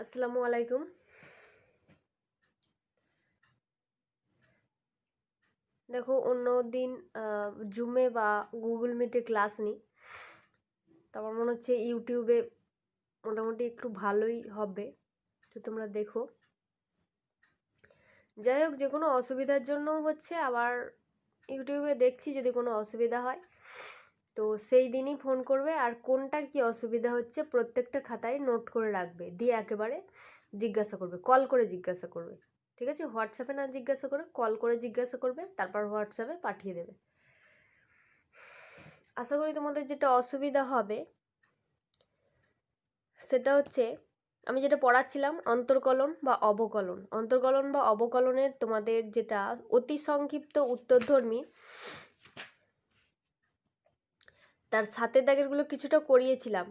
আসসালামু আলাইকুম। দেখো অন্য দিন জুমে বা গুগল মিটে ক্লাস নিই, তো আমার মনে হচ্ছে ইউটিউবে মোটামুটি একটু ভালোই হবে, তো তোমরা দেখো। যাই হোক, যে কোনো অসুবিধার জন্য হচ্ছে আবার ইউটিউবে দেখছি, যদি কোনো অসুবিধা হয় তো সেই দিনই ফোন করবে, আর কোনটা কি অসুবিধা হচ্ছে প্রত্যেকটা খাতায় নোট করে রাখবে, দিয়ে একেবারে জিজ্ঞাসা করবে, কল করে জিজ্ঞাসা করবে। ঠিক আছে, হোয়াটসঅ্যাপে না জিজ্ঞাসা করে কল করে জিজ্ঞাসা করবে, তারপর হোয়াটসঅ্যাপে পাঠিয়ে দেবে। আশা করি তোমাদের যেটা অসুবিধা হবে সেটা হচ্ছে, আমি যেটা পড়াচ্ছিলাম অন্তর্কলন বা অবকলন। অন্তর্কলন বা অবকলনের তোমাদের যেটা অতি সংক্ষিপ্ত উত্তরধর্মী, তার সাতের দাগেরগুলো কিছুটা করিয়েছিলাম।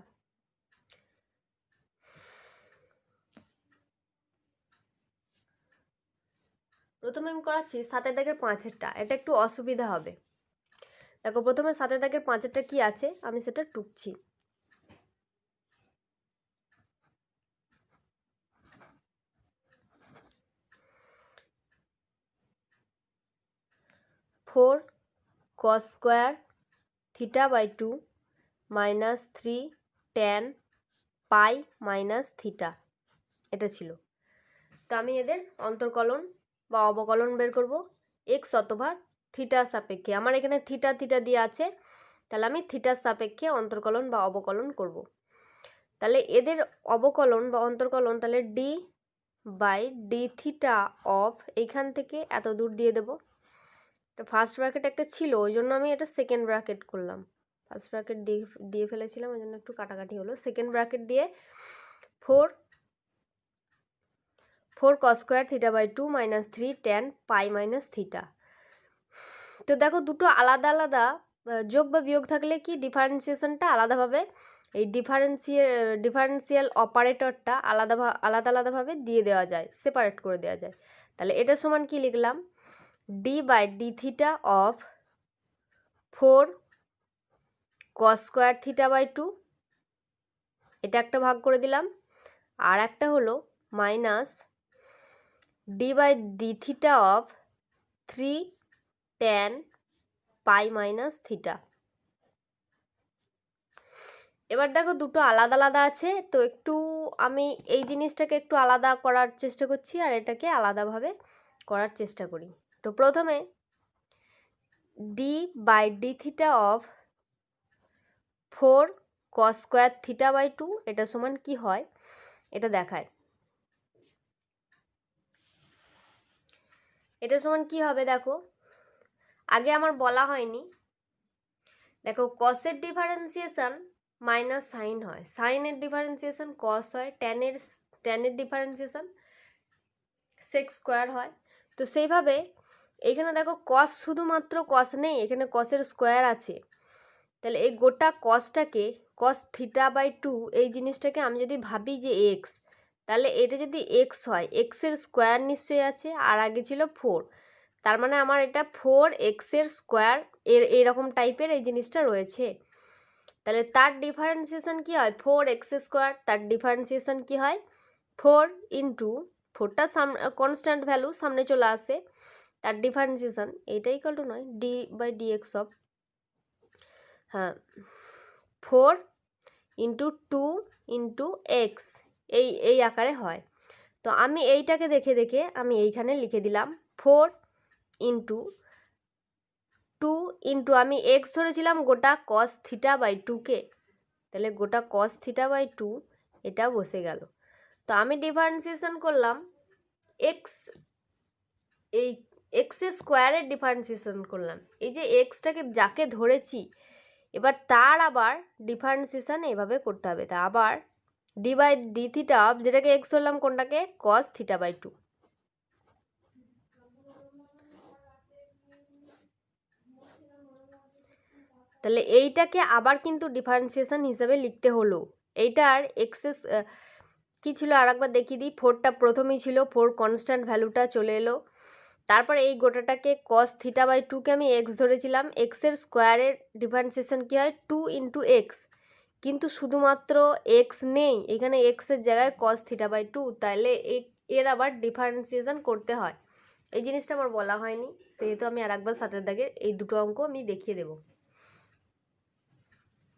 প্রথমে আমি করাচ্ছি সাতের দাগের পাঁচেরটা, এটা একটু অসুবিধা হবে। দেখো প্রথমে সাতের দাগের পাঁচেরটা কি আছে আমি সেটা টুকছি। Four cos square theta by two minus three tan pi minus theta, এটা ছিল। তো আমি এদের অন্তর্কলন বা অবকলন বের করব এক্স অথবা থিটার সাপেক্ষে। আমার এখানে থিটা থিটা দিয়ে আছে, তাহলে আমি থিটার সাপেক্ষে অন্তর্কলন বা অবকলন করব। তাহলে এদের অবকলন বা অন্তর্কলন, তাহলে d by d theta of, এইখান থেকে এত দূর দিয়ে দেব। ফার্স্ট ব্র্যাকেট একটা ছিল, ওই জন্য আমি এটা সেকেন্ড ব্র্যাকেট করলাম। ফার্স্ট ব্র্যাকেট দিয়ে ফেলেছিলাম, ওই জন্য একটু কাটাকাটি হলো। সেকেন্ড ব্র্যাকেট দিয়ে four cos square theta by two minus three tan pi minus theta. তো দেখো দুটো আলাদা আলাদা যোগ বা বিয়োগ থাকলে কি ডিফারেন্সিয়েশনটা আলাদাভাবে, এই ডিফারেন্সিয়াল অপারেটরটা আলাদা আলাদাভাবে দিয়ে দেওয়া যায়, সেপারেট করে দেওয়া যায়। তাহলে এটা সমান কি লিখলাম, d by d theta of four cos square theta by two, এটা একটা ভাগ করে দিলাম। আর একটা হলো minus d by d theta of three tan pi minus theta. এবার দেখো দুটো আলাদা আলাদা আছে, তো একটু আমি এই জিনিসটাকে একটু আলাদা করার চেষ্টা করছি, আর এটাকে আলাদাভাবে করার চেষ্টা করি। তো প্রথমে d by d theta of four cos square theta by two, এটা সমান কি হয় এটা দেখায়। এটা সমান কি হবে দেখো, আগে আমার বলা হয়নি। দেখো কসের ডিফারেন্সিয়েশন মাইনাস সাইন হয়, সাইনের ডিফারেন্সিয়েশন কস হয়, ট্যানের ডিফারেন্সিয়েশন সেক স্কোয়ার হয়। তো সেইভাবে এইখানে দেখো কস শুধুমাত্র কস নেই, এখানে কসের স্কোয়ার আছে। তাহলে এই গোটা কসটাকে, কস থিটা বাই টু এই জিনিসটাকে আমি যদি ভাবি যে এক্স, তাহলে এটা যদি এক্স হয়, এক্সের স্কোয়ার নিশ্চয়ই আছে, আর আগে ছিল ফোর, তার মানে আমার এটা ফোর এক্সের স্কোয়ার এরকম টাইপের এই জিনিসটা রয়েছে। তাহলে তার ডিফারেন্সিয়েশন কি হয়, ফোর এক্স স্কোয়ার, তার ডিফারেন্সিয়েশন কি হয় ফোর ইন্টু, ফোরটা কনস্ট্যান্ট ভ্যালু সামনে চলে আসে, তার ডিফারেন্সিয়েশন এইটা ইকুয়াল টু নয় d by d x of, হ্যাঁ, four into two into x, এই আকারে হয়। তো আমি এইটাকে দেখে দেখে আমি এইখানে লিখে দিলাম ফোর ইন্টু টু ইন্টু, আমি এক্স ধরেছিলাম গোটা কস থিটা বাই টুকে, তাহলে গোটা কস থিটা বাই টু এটা বসে গেল। তো আমি ডিফারেন্সিয়েশন করলাম এক্স, এই এক্সের স্কোয়ারের ডিফারেন্সিয়েশন করলাম, এই যে এক্সটাকে যাকে ধরেছি এবার তার আবার ডিফারেন্সিয়েশন এভাবে করতে হবে। তা আবার d by d theta of, যেটাকে এক্স ধরলাম কোনটাকে, কস থিটা বাই টু। তাহলে এইটাকে আবার কিন্তু ডিফারেন্সিয়েশন হিসাবে লিখতে হলো। এইটার এক্সেস কী ছিল আর একবার দেখিয়ে দিই, ফোরটা প্রথমেই ছিল, ফোর কনস্ট্যান্ট ভ্যালুটা চলে এলো, তারপরে এই গোটাটাকে কস থিটা বাই টুকে আমি এক্স ধরেছিলাম, এক্সের স্কোয়ারের ডিফারেন্সিয়েশন কী হয় টু ইন্টু এক্স, কিন্তু শুধুমাত্র এক্স নেই, এখানে এক্সের জায়গায় কস থিটা বাই টু, তাহলে এর আবার ডিফারেন্সিয়েশন করতে হয়। এই জিনিসটা আমার বলা হয়নি, সেহেতু আমি আর একবার 7 দাগের এই দুটো অঙ্ক আমি দেখিয়ে দেব।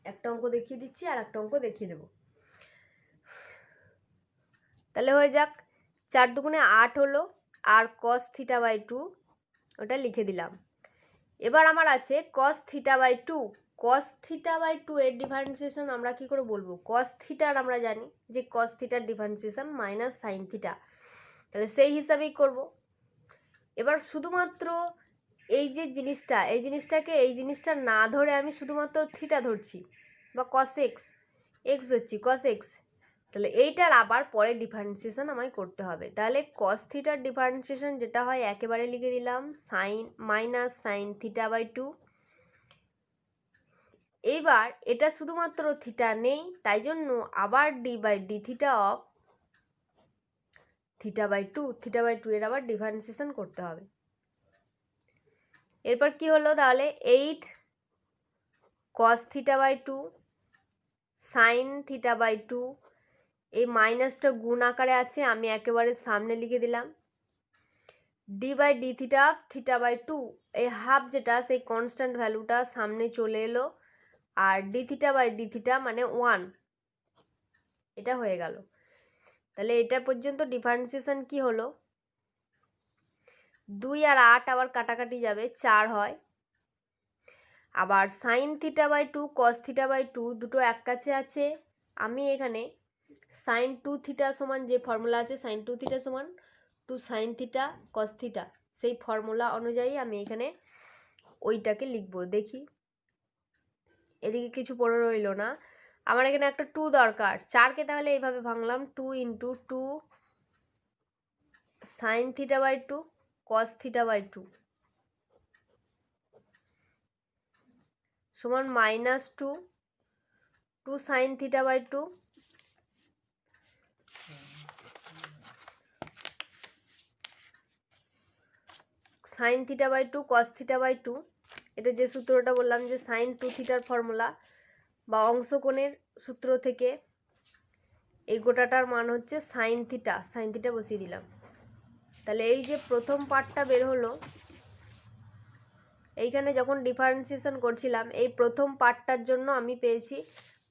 একটা অঙ্ক দেখিয়ে দিচ্ছি আর একটা অঙ্ক দেখিয়ে দেব। তাহলে হয়ে যাক, 4 দুগুণে 8 হলো, আর কস থিটা বাই টু ওটা লিখে দিলাম। এবার আমার আছে cos theta by two. Cos theta by two এর ডিফারেন্সিয়েশন আমরা কি করে বলবো? কস থিটার আমরা জানি যে কস থিটার ডিফারেন্সিয়েশন মাইনাস সাইন থিটা, তাহলে সেই হিসাবেই করব। এবার শুধুমাত্র এই যে জিনিসটা, এই জিনিসটা না ধরে আমি শুধুমাত্র থিটা ধরছি বা কস এক্স ধরছি, কস এক্স, তাহলে এইটার আবার পরে ডিফারেন্সিয়েশন আমায় করতে হবে। তাহলে কস থিটার ডিফারেন্সিয়েশন যেটা হয় একেবারে লিখে দিলাম sine minus sine theta by two. এইবার এটা শুধুমাত্র থিটা নেই, তাই জন্য আবার d by d theta of theta by two এর আবার ডিফারেন্সিয়েশন করতে হবে। এরপর কি হলো তাহলে 8 cos theta by two sine theta by two, এই মাইনাসটা গুণ আকারে আছে, আমি একেবারে সামনে লিখে দিলাম d by d theta theta by two, এই হাফ যেটা সেই কনস্ট্যান্ট ভ্যালুটা সামনে চলে এলো, আর d theta by d theta মানে 1, এটা হয়ে গেল। তাহলে এটা পর্যন্ত ডিফারেন্সিয়েশন কি হলো, 2 আর 8 আবার কাটাকাটি যাবে, 4 হয়। আবার sine theta by two cos theta by two দুটো এক কাছে আছে, আমি এখানে সাইন টু থিটা সমান যে ফর্মুলা আছে সাইন টু থিটা সমান two sine theta cos theta, সেই ফর্মুলা অনুযায়ী আমি এখানে ওইটাকে লিখব। দেখি এদিকে কিছু পড়ে রইল না, আমার এখানে একটা 2 দরকার, 4কে তাহলে এইভাবে ভাঙলাম 2 into 2 sine theta by two cos theta by two সমান minus 2 sine theta by two sine theta by two cos theta by two, এটা যে সূত্রটা বললাম যে সাইন টু থিটার ফর্মুলা বা অংশকোণের সূত্র থেকে এই গোটাটার মান হচ্ছে সাইন থিটা বসিয়ে দিলাম। তাহলে এই যে প্রথম পার্টটা বের হলো, এইখানে যখন ডিফারেন্সিয়েশন করছিলাম এই প্রথম পার্টটার জন্য আমি পেয়েছি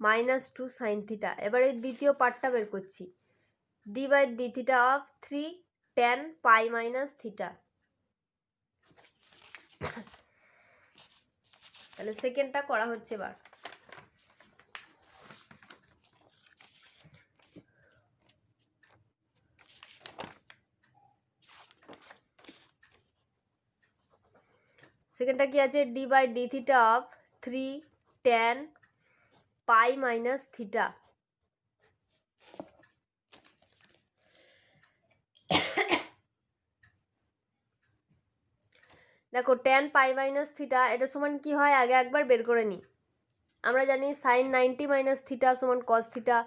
-2 সাইন থিটা। এবার এই দ্বিতীয় পার্টটা বের করছি, d by d theta of 3 tan pi minus theta. তাহলে সেকেন্ডটা করা হচ্ছে। এবার সেকেন্ডটা কি আছে, d by d theta of 3 tan pi minus theta. দেখো tan পাই মাইনাস থিটা এটা সমান কি হয় আগে একবার বের করে নিই। আমরা জানি সাইন 90 মাইনাস থিটা সমান কস থিটা,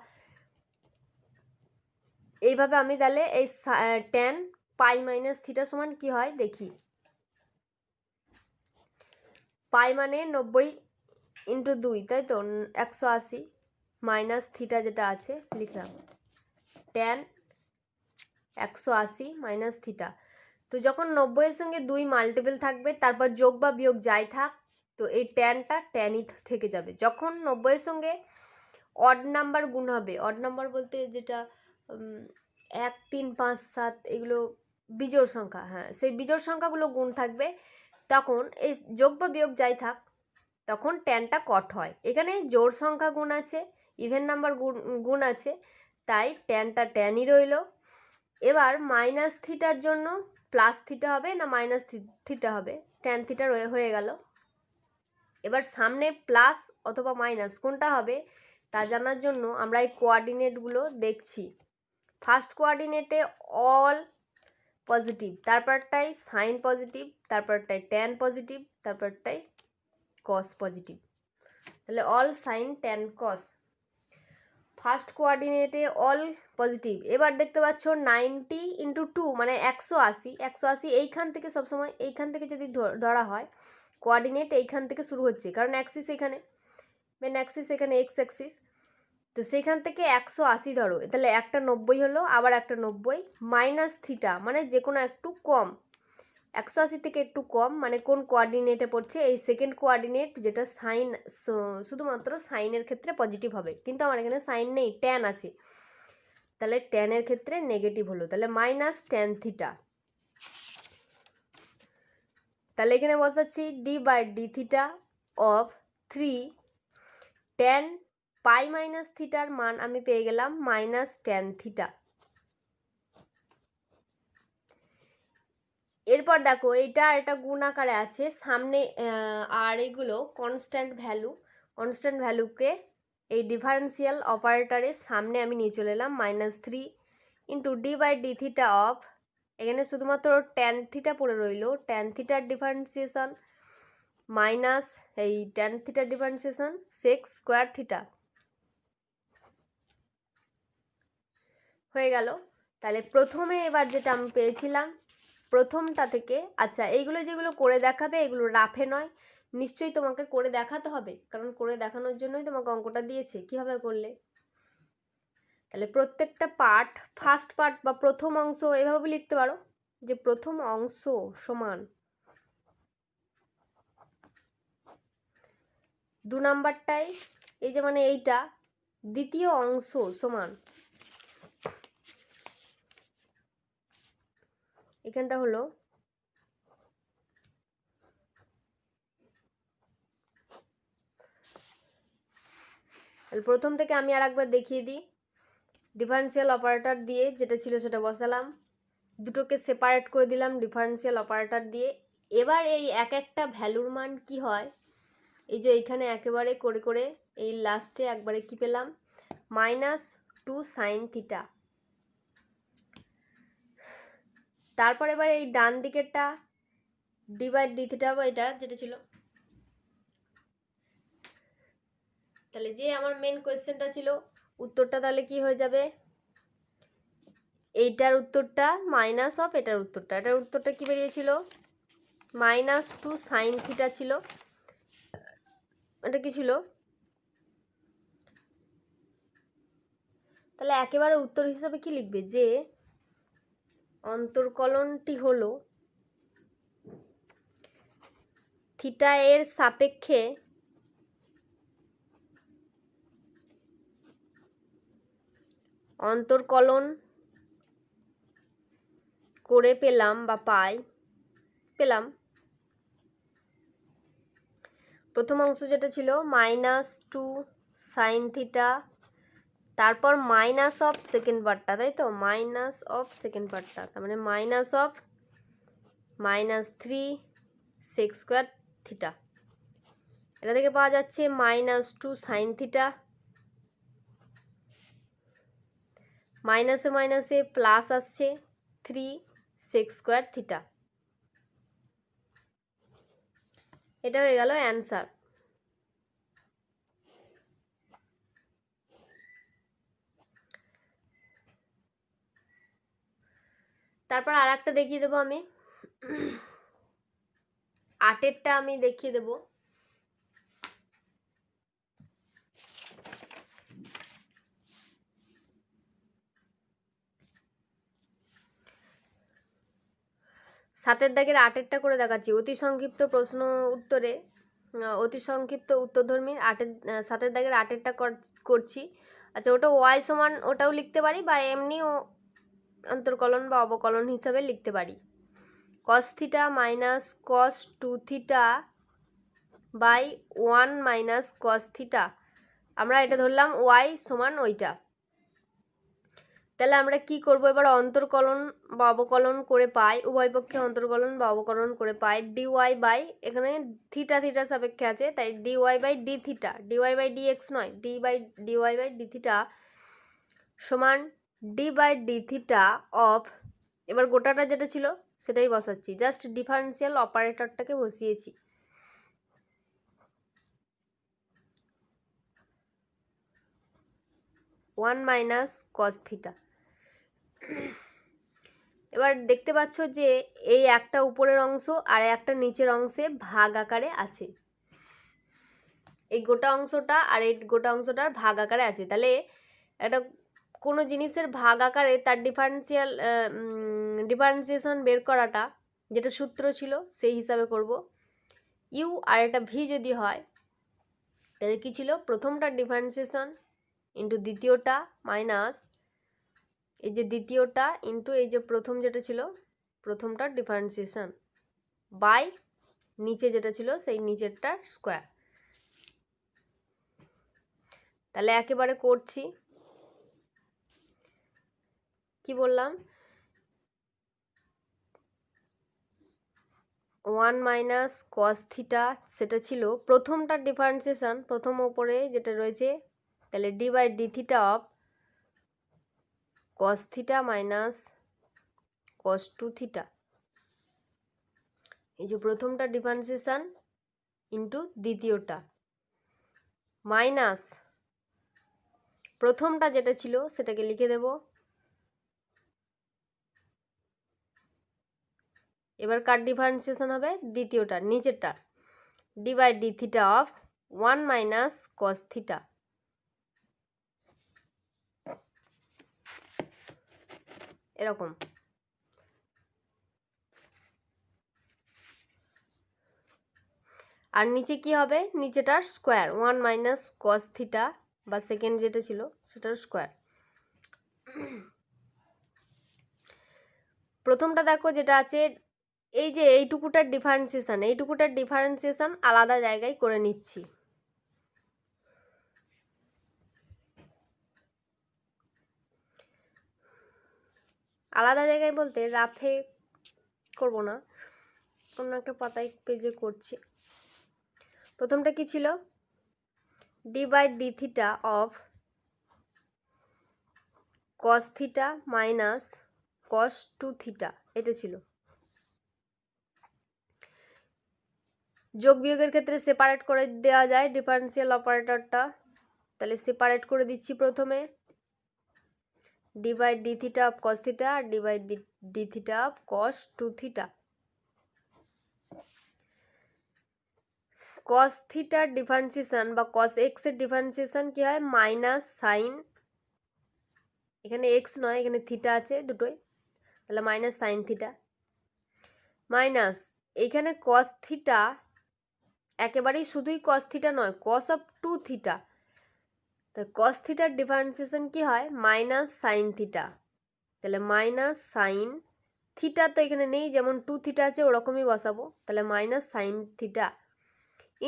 এইভাবে আমি তাহলে এই tan পাই মাইনাস থিটা সমান কি হয় দেখি। পাই মানে 90 ইন্টু 2, তাই তো 180 মাইনাস থিটা যেটা আছে লিখলাম tan 180 মাইনাস থিটা। তো যখন 90-এর সঙ্গে 2 মাল্টিপল থাকবে তারপর যোগ বা বিয়োগ যাই থাক, তো এই ট্যানটা ট্যানই থেকে যাবে। যখন 90-এর সঙ্গে অড নাম্বার গুণ হবে, অড নাম্বার বলতে যেটা 1 3 5 7 এগুলো বিজোড় সংখ্যা, হ্যাঁ সেই বিজোড় সংখ্যাগুলো গুণ থাকবে, তখন এই যোগ বা বিয়োগ যাই থাক তখন ট্যানটা কট হয়। এখানে জোড় সংখ্যা গুণ আছে, ইভেন নাম্বার গুণ আছে, তাই ট্যানটা ট্যানই রইল। এবার মাইনাস থিটার জন্য প্লাস থিটা হবে না মাইনাস থিটা হবে, ট্যান থিটা হয়ে গেল। এবার সামনে প্লাস অথবা মাইনাস কোনটা হবে তা জানার জন্য আমরা এই কোঅর্ডিনেটগুলো দেখছি। ফার্স্ট কোঅর্ডিনেটে অল পজিটিভ, তারপরটাই সাইন পজিটিভ, তারপরটাই ট্যান পজিটিভ, তারপরটাই কস পজিটিভ, তাহলে all sine tan cos. First কোঅর্ডিনেটে অল পজিটিভ। এবার দেখতে পাচ্ছ 90 ইন্টু 2 মানে 180 এইখান থেকে সবসময় এইখান থেকে যদি ধরা হয় কোঅর্ডিনেট এইখান থেকে শুরু হচ্ছে, কারণ অ্যাক্সিস এখানে, মেন অ্যাক্সিস এখানে এক্স অ্যাক্সিস, তো সেইখান থেকে 180 ধরো, তাহলে একটা 90 হলো, আবার একটা 90 মাইনাস থিটা মানে যে কোনো একটু কম, 180 থেকে একটু কম মানে কোন কোয়ার্ডিনেটে পড়ছে, এই সেকেন্ড কোয়ার্ডিনেট যেটা সাইন, শুধুমাত্র সাইনের ক্ষেত্রে পজিটিভ হবে, কিন্তু আমার এখানে সাইন নেই, ট্যান আছে, তাহলে ট্যানের ক্ষেত্রে নেগেটিভ হলো, তাহলে মাইনাস ট্যান থিটা। তাহলে এখানে বসাচ্ছি d by d theta of 3 tan pi minus থিটার মান আমি পেয়ে গেলাম মাইনাস ট্যান থিটা। এরপর দেখো এইটা একটা গুণ আকারে আছে সামনে, আর এইগুলো কনস্ট্যান্ট ভ্যালুকে এই ডিফারেন্সিয়াল অপারেটরের সামনে আমি নিয়ে চলে এলাম, -3 into d by d theta of, এখানে শুধুমাত্র ট্যান থিটা পড়ে রইল, ট্যান থিটার ডিফারেন্সিয়েশন মাইনাস এই ট্যান থিটার ডিফারেন্সিয়েশন সেক স্কোয়ার থিটা হয়ে গেল। তাহলে প্রথমে এবার যেটা আমি পেয়েছিলাম প্রথমটা থেকে, আচ্ছা এইগুলো যেগুলো করে দেখাবে এগুলো রাফে নয়, নিশ্চয়ই তোমাকে করে দেখাতে হবে, কারণ করে দেখানোর জন্যই তোমাকে অঙ্কটা দিয়েছে, কিভাবে করলে। তাহলে প্রত্যেকটা পার্ট, ফার্স্ট পার্ট বা প্রথম অংশ এভাবে লিখতে পারো যে প্রথম অংশ সমান 2 নাম্বারটাই, এই যে মানে এইটা দ্বিতীয় অংশ সমান, এখানটা হলো প্রথম থেকে আমি আর একবার দেখিয়ে দিই, ডিফারেন্সিয়াল অপারেটর দিয়ে যেটা ছিল সেটা বসালাম, দুটোকে সেপারেট করে দিলাম ডিফারেন্সিয়াল অপারেটর দিয়ে। এবার এই এক একটা ভ্যালুর মান কি হয়, এই যে এইখানে একেবারে করে করে এই লাস্টে একবারে কি পেলাম -2 সাইন থিটা। তারপর এবার এই ডান দিকেরটা ডি বাই ডি থিটা বা এটা যেটা ছিল, তাহলে যে আমার মেন কোয়েশ্চেনটা ছিল উত্তরটা তাহলে কি হয়ে যাবে, এইটার উত্তরটা মাইনাস অফ এটার উত্তরটা, এটার উত্তরটা কি বেরিয়েছিল -2 সাইন থিটা ছিল, এটা কি ছিল, তাহলে একেবারে উত্তর হিসাবে কি লিখবে যে অন্তর্কলনটি হলো থিটা এর সাপেক্ষে অন্তর্কলন করে পেলাম বা পেলাম প্রথম অংশ যেটা ছিল -2 সাইন থিটা, তারপর মাইনাস অফ সেকেন্ড পার্টটা, তাই তো মাইনাস অফ সেকেন্ড পার্টটা, তার মানে minus of -3 sec square theta, এটা থেকে পাওয়া যাচ্ছে -2 সাইন থিটা, মাইনাসে মাইনাসে প্লাস আসছে 3 সেক স্কোয়ার থিটা, এটা হয়ে গেল অ্যান্সার। তারপর আর একটা দেখিয়ে দেবো আমি, 8এরটা আমি দেখিয়ে দেবো। সাতের দাগের 8এরটা করে দেখাচ্ছি, অতি সংক্ষিপ্ত প্রশ্ন উত্তরে, অতি সংক্ষিপ্ত উত্তরধর্মী 7এর দাগের 8এরটা করছি। আচ্ছা ওটা ওয়াই সমান ওটাও লিখতে পারি বা এমনিও অন্তর্কলন বা অবকলন হিসাবে লিখতে পারি, cos theta minus cos 2 theta by 1 minus cos theta, আমরা এটা ধরলাম ওয়াই সমান ওইটা। তাহলে আমরা কি করব, এবার অন্তর্কলন বা অবকলন করে পাই, উভয় পক্ষে অন্তর্কলন বা অবকলন করে পাই ডিওয়াই বাই, এখানে থিটা থিটা সাপেক্ষে আছে তাই d y by d theta, d y by d x নয়, ডিওয়াই বাই ডি থিটা সমান d by d theta of, এবার গোটাটা যেটা ছিল সেটাই বসাচ্ছি, জাস্ট ডিফারেন্সিয়াল অপারেটরটাকে বসিয়েছি, ওয়ান মাইনাস কস থিটা। এবার দেখতে পাচ্ছ যে এই একটা উপরের অংশ আর একটা নিচের অংশে ভাগ আকারে আছে, এই গোটা অংশটা আর এই গোটা অংশটার ভাগ আকারে আছে। তাহলে একটা কোনো জিনিসের ভাগ আকারে তার ডিফারেন্সিয়েশন বের করাটা যেটা সূত্র ছিল সেই হিসাবে করব। ইউ আর একটা ভি যদি হয় তাহলে কী ছিল, প্রথমটার ডিফারেন্সিয়েশন ইন্টু দ্বিতীয়টা মাইনাস এই যে দ্বিতীয়টা ইন্টু এই যে প্রথম যেটা ছিল প্রথমটার ডিফারেন্সিয়েশন বাই নিচে যেটা ছিল সেই নিচেরটার স্কোয়ার। তাহলে একেবারে করছি, কি বললাম, 1 মাইনাস কস থিটা সেটা ছিল প্রথমটার ডিফারেন্সিয়েশন, প্রথম ওপরে যেটা রয়েছে, তাহলে d by d theta of cos theta minus cos two theta, এই যে প্রথমটা ডিফারেন্সিয়েশন ইন্টু দ্বিতীয়টা মাইনাস প্রথমটা যেটা ছিল সেটাকে লিখে দেব, এবার কার ডিফারেন্সিয়েশন হবে, দ্বিতীয়টা নিচেরটা, d by d theta of 1 minus cos theta, এরকম। আর নিচে কি হবে, নিচেটার স্কোয়ার 1 মাইনাস কস থিটা বা সেকেন্ড যেটা ছিল সেটার স্কোয়ার। প্রথমটা দেখো যেটা আছে এই যে এইটুকুটার ডিফারেন্সিয়েশন আলাদা জায়গায় করে নিচ্ছি। আলাদা জায়গায় বলতে রাফে করব না, অন্য একটা পাতায় পেজে করছি। প্রথমটা কি ছিল, d by d theta of cos theta minus cos two theta, এটা ছিল। যোগ বিয়োগের ক্ষেত্রে সেপারেট করে দেওয়া যায় ডিফারেন্সিয়াল অপারেটরটা, তাহলে সেপারেট করে দিচ্ছি প্রথমে, d by d theta of cos theta আর d by d theta of cos two theta. Cos থিটার ডিফারেন্সিয়েশন বা কস এক্স এর ডিফারেন্সিয়েশন কি হয়, মাইনাস সাইন, এখানে এক্স নয় এখানে থিটা আছে দুটোই, তাহলে মাইনাস সাইন থিটা মাইনাস এইখানে কস থিটা একেবারেই শুধুই কস থিটা নয়, কস অফ টু থিটা, তো কস থিটার ডিফারেন্সিয়েশন কি হয়, মাইনাস সাইন থিটা, তাহলে মাইনাস সাইন থিটা তো এখানে নেই, যেমন টু থিটা আছে ওরকমই বসাবো, তাহলে মাইনাস সাইন থিটা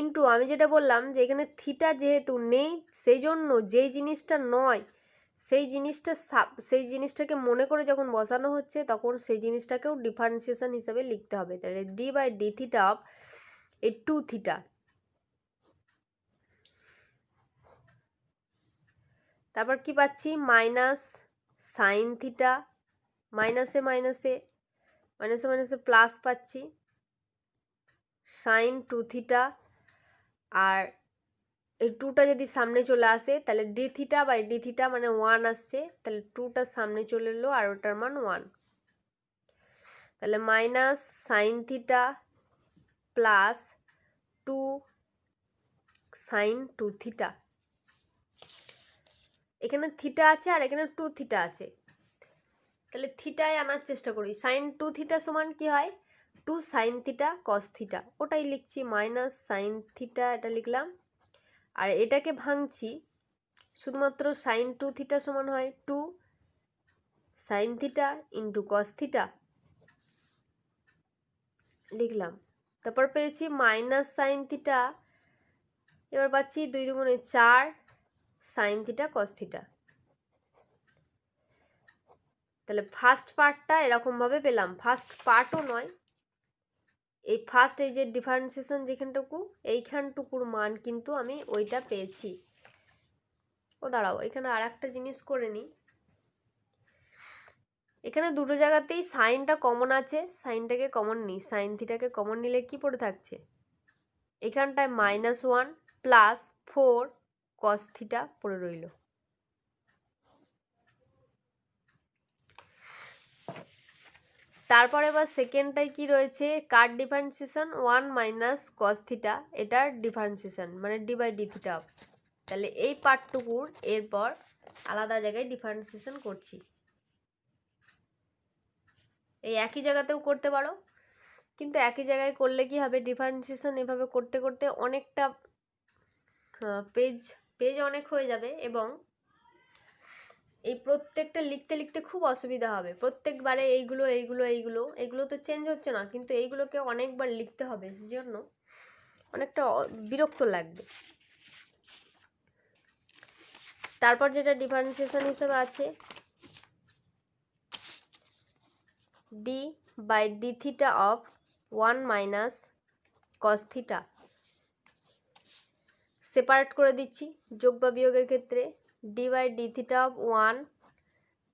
ইন্টু আমি যেটা বললাম যে এখানে থিটা যেহেতু নেই সেই জন্য যেই জিনিসটা নয় সেই জিনিসটাকে মনে করে যখন বসানো হচ্ছে তখন সেই জিনিসটাকেও ডিফারেন্সিয়েশন হিসাবে লিখতে হবে। তাহলে d by d theta of এই টু থিটা, তারপর কি পাচ্ছি, মাইনাস সাইন থিটা, মাইনাসে মাইনাসে মাইনাসে মাইনাসে প্লাস পাচ্ছি সাইন টু থিটা, আর এই টুটা যদি সামনে চলে আসে তাহলে d theta by d theta মানে 1 আসছে, তাহলে টুটা সামনে চলে এলো আর ওটার মান 1, তাহলে minus sine theta plus 2 sine two theta, এখানে থিটা আছে আর এখানে 2 থিটা আছে, তাহলে থিটায় আনার চেষ্টা করি, সাইন টু থিটা সমান কি হয়, 2 সাইন থিটা কস থিটা, ওটাই লিখছি মাইনাস সাইন থিটা, এটা লিখলাম, আর এটাকে ভাঙছি শুধুমাত্র সাইন টু থিটা সমান হয় 2 sine theta into cos theta লিখলাম, তারপর পেয়েছি মাইনাস সাইন থিটা, এবার পাচ্ছি 2 দুগুণে 4 সাইন থিটা কস থিটা। তাহলে ফার্স্ট পার্টটা এরকমভাবে পেলাম, ফার্স্ট পার্টও নয়, এই ফার্স্ট এই যে ডিফারেন্সিয়েশন যেখানটুকু এইখানটুকুর মান কিন্তু আমি ওইটা পেয়েছি। ও দাঁড়াও এখানে আর একটা জিনিস করে নিই, এখানে দুটো জায়গাতেই সাইনটা কমন আছে, সাইনটাকে কমন নিই, সাইন থিটাকে কমন নিলে কি পড়ে থাকছে, এখানটায় -1 প্লাস 4 কস থিটা পড়ে রইল। তারপরে এবার সেকেন্ডটাই কি রয়েছে, কার ডিফারেন্সিয়েশন 1 মাইনাস কস থিটা, এটার ডিফারেন্সিয়েশন মানে ডি বাই ডি থিটা। তাহলে এই পার্টটুকুর এরপর আলাদা জায়গায় ডিফারেন্সিয়েশন করছি। এই একই জায়গাতেও করতে পারো, কিন্তু একই জায়গায় করলে কি হবে, ডিফারেন্সিয়েশন এভাবে করতে করতে অনেকটা পেজ অনেক হয়ে যাবে, এবং এই প্রত্যেকটা লিখতে লিখতে খুব অসুবিধা হবে। প্রত্যেকবারে এইগুলো তো চেঞ্জ হচ্ছে না, কিন্তু এইগুলোকে অনেকবার লিখতে হবে, সেজন্য অনেকটা বিরক্ত লাগবে। তারপর যেটা ডিফারেন্সিয়েশন হিসেবে আছে, d by d theta of 1 minus cos theta. Separate করে দিচ্ছি যোগ বা বিয়োগের ক্ষেত্রে, d by d theta of 1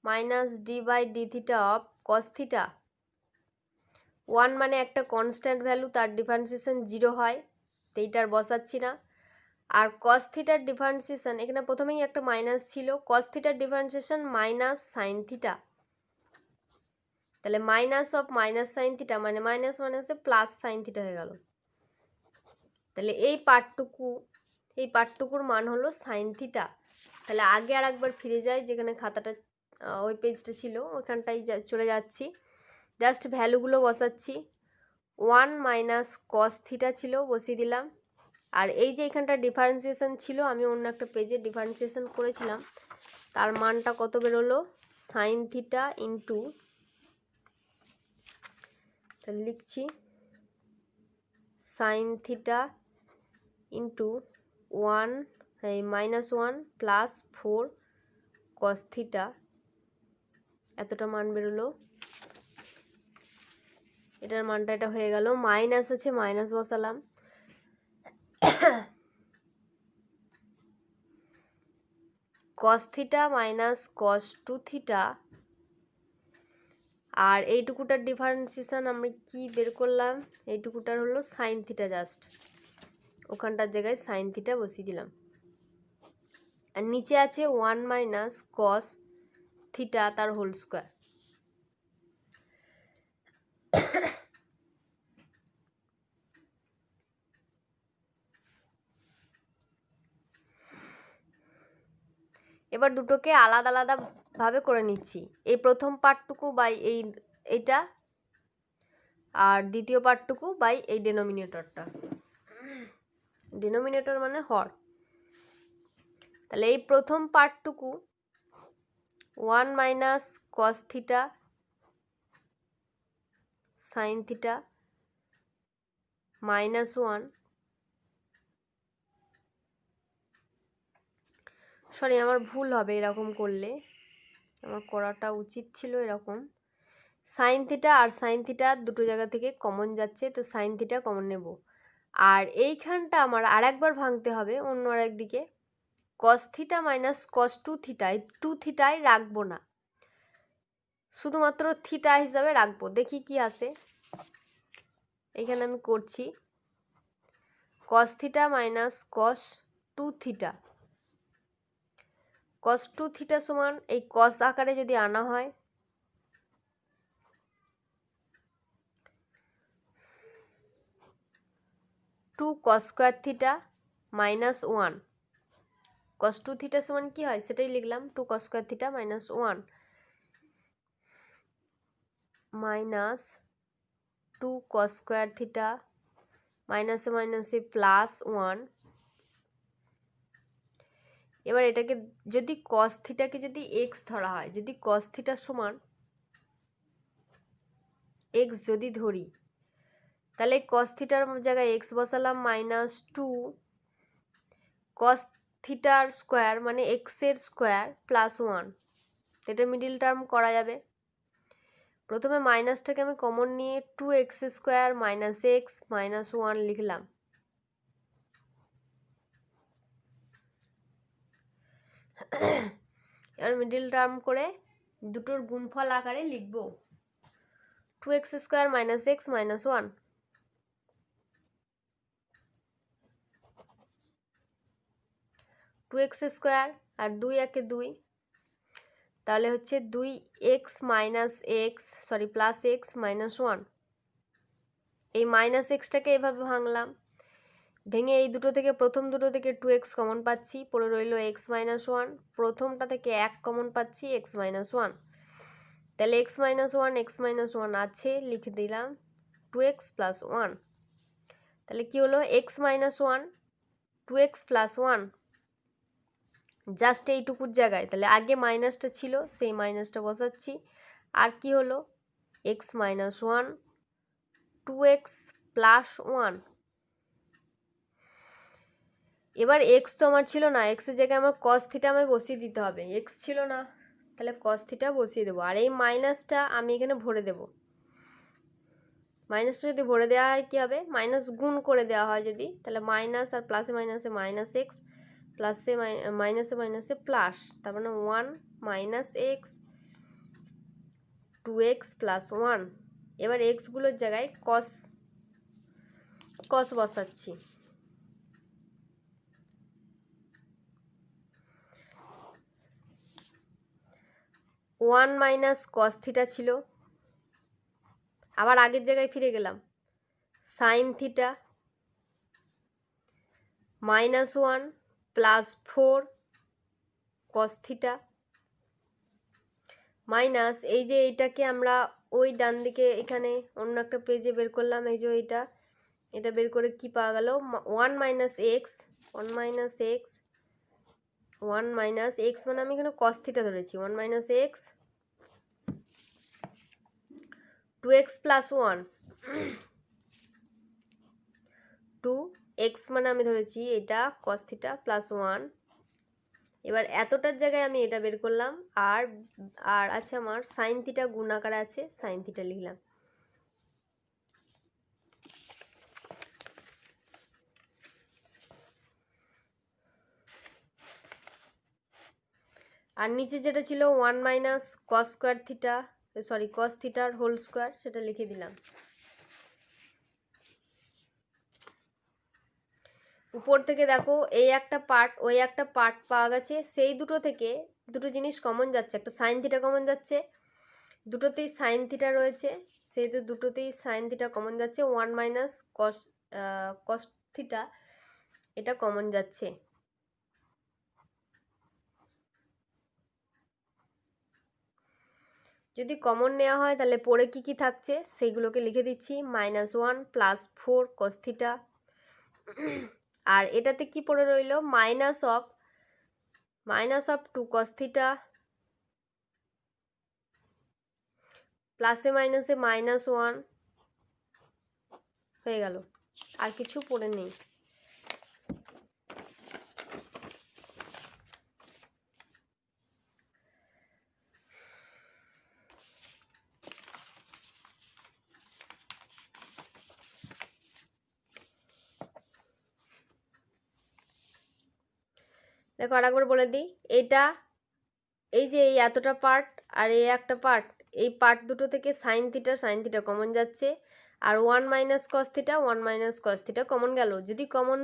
minus d by d theta of cos theta. 1 মানে একটা কনস্ট্যান্ট ভ্যালু, তার ডিফারেন্সিয়েশন 0 হয়, তো এইটার বসাচ্ছি না। আর কস থিটার ডিফারেন্সিয়েশন, এখানে প্রথমেই একটা মাইনাস ছিল, কস থিটার ডিফারেন্সিয়েশন মাইনাস সাইন থিটা। তাহলে minus of minus sine theta মানে মাইনাস মাইনাসে প্লাস সাইন থিটা হয়ে গেল। তাহলে এই পার্টটুকুর মান হলো সাইন থিটা। তাহলে আগে আর একবার ফিরে যাই, যেখানে খাতাটা ওই পেজটা ছিল ওইখানটাই চলে যাচ্ছি, জাস্ট ভ্যালুগুলো বসাচ্ছি। 1 মাইনাস কস থিটা ছিল, বসিয়ে দিলাম। আর এই যে এখানটা ডিফারেন্সিয়েশন ছিল, আমি অন্য একটা পেজে ডিফারেন্সিয়েশন করেছিলাম, তার মানটা কত বেরোলো, সাইন থিটা ইন্টু, তাহলে লিখছি sine theta into 1 minus 1 plus 4 cos theta, এতটা মান বেরোলো। এটার মানটা এটা হয়ে গেল, মাইনাস আছে মাইনাস বসালাম, cos theta minus cos 2 theta. আর এইটুকুটার ডিফারেন্সিয়েশন আমি কি বের করলাম, এইটুকুটার হলো সাইন থিটা, জাস্ট ওখানটার জায়গায় সাইন থিটা বসিয়ে দিলাম। আর নিচে আছে 1 মাইনাস কস থিটা তার হোল স্কোয়ার। এবার দুটোকে আলাদা আলাদা ভাবে করে নিচ্ছি, এই প্রথম পার্টটুকু বাই এইটা, আর দ্বিতীয় পার্টটুকু বাই এই ডেনোমিনেটরটা, ডেনোমিনেটর মানে হর। তাহলে এই প্রথম পার্টটুকু 1 minus cos theta sine theta minus 1, sorry আমার ভুল হবে এরকম করলে, আমার করাটা উচিত ছিল এরকম, সাইন থিটা আর সাইন থিটা দুটো জায়গা থেকে কমন যাচ্ছে, তো সাইন থিটা কমন নেব। আর এইখানটা আমার আর একবার ভাঙতে হবে অন্য আরেক দিকে, কস থিটা মাইনাস কস 2 থিটা, এই 2 থিটাই রাখবো না, শুধুমাত্র থিটা হিসাবে রাখবো, দেখি কি আসে। এখানে আমি করছি cos theta minus cos 2 theta, cos 2 theta সমান এই কস আকারে যদি আনা হয়, two cos square theta minus 1, cos 2 theta সমান কি হয় সেটাই লিখলাম, 2 cos square theta minus 1 minus 2 cos square theta মাইনাসে মাইনাসে প্লাস 1। এবার এটাকে যদি কস থিটাকে যদি এক্স ধরা হয়, যদি কস থিটা সমান এক্স যদি ধরি, তাহলে কস থিটার জায়গায় এক্স বসালাম, মাইনাস 2 কস থিটার স্কোয়ার মানে এক্সের স্কোয়ার প্লাস 1, এটা মিডিল টার্ম করা যাবে। প্রথমে মাইনাসটাকে আমি কমন নিয়ে 2x square minus x minus 1 লিখলাম। এবার মিডিল টার্ম করে দুটোর গুণফল আকারে লিখব 2x square minus x minus 1, two x square আর 2 একে 2, তাহলে হচ্ছে 2x প্লাস x মাইনাস 1। এই মাইনাস এক্সটাকে এভাবে ভাঙলাম, ভেঙে এই দুটো থেকে প্রথম দুটো থেকে 2x কমন পাচ্ছি, পড়ে রইল x মাইনাস 1। প্রথমটা থেকে 1 কমন পাচ্ছি, x মাইনাস 1। তাহলে x মাইনাস 1 আছে, লিখে দিলাম 2x প্লাস 1। তাহলে কি হলো, x minus 1 2x plus 1 just এইটুকুর জায়গায়, তাহলে আগে মাইনাসটা ছিল সেই মাইনাসটা বসাচ্ছি। আর কি হলো, x মাইনাস 1 2x প্লাস 1। এবার x তো আমার ছিল না, x এর জায়গায় আমার cos থিটা আমায় বসিয়ে দিতে হবে, x ছিল না, তাহলে cos থিটা বসিয়ে দেবো। আর এই মাইনাসটা আমি এখানে ভরে দেব। মাইনাসটা যদি ভরে দেওয়া হয় কী হবে, মাইনাস গুণ করে দেওয়া হয় যদি, তাহলে মাইনাস আর প্লাসে মাইনাসে মাইনাস এক্স, প্লাসে মাইনাসে মাইনাসে প্লাস, তার মানে 1 মাইনাস এক্স 2x প্লাস 1। এবার এক্সগুলোর জায়গায় কস বসাচ্ছি। 1 মাইনাস কস থিটা ছিল, আবার আগের জায়গায় ফিরে গেলাম, sine theta minus 1 plus 4 cos theta minus, এই যে এইটাকে আমরা ওই ডান দিকে এখানে অন্য একটা পেজে বের করলাম, এই যে এটা বের করে কি পাওয়া গেল, 1 minus x 1 minus x 1 minus x মানে আমি এখানে কস থিটা ধরেছি, 1 minus x 2x plus 1 2x মানে আমি ধরেছি এটা কস থিটা প্লাস 1। এবার এতটার জায়গায় আমি এটা বের করলাম, আর আছে আমার সাইন থিটা গুণ আকারে আছে, সাইন থিটা লিখলাম। আর নিচে যেটা ছিল 1 মাইনাস কস স্কোয়ার থিটা কস থিটার হোল স্কোয়ার, সেটা লিখে দিলাম। উপর থেকে দেখো এই একটা পার্ট ওই একটা পার্ট পাওয়া গেছে, সেই দুটো থেকে দুটো জিনিস কমন যাচ্ছে, একটা সাইন থিটা কমন যাচ্ছে, দুটোতেই সাইন থিটা রয়েছে, সেই দুটোতেই সাইন থিটা কমন যাচ্ছে, 1 মাইনাস কস থিটা এটা কমন যাচ্ছে। যদি কমন নেওয়া হয় তাহলে পরে কি কি থাকছে সেইগুলোকে লিখে দিচ্ছি, -1 প্লাস 4 কস থিটা, আর এটাতে কি পড়ে রইল, মাইনাস অফ 2 কস থিটা, প্লাসে মাইনাসে -1 হয়ে গেল, আর কিছু পড়ে নেই। দেখো আরেকবার বলে দিই, এই যে এই এতটা পার্ট আর এই একটা পার্ট, এই পার্ট দুটো থেকে সাইন থিটা কমন যাচ্ছে, আর 1 মাইনাস কস থিটা কমন গেল। যদি কমন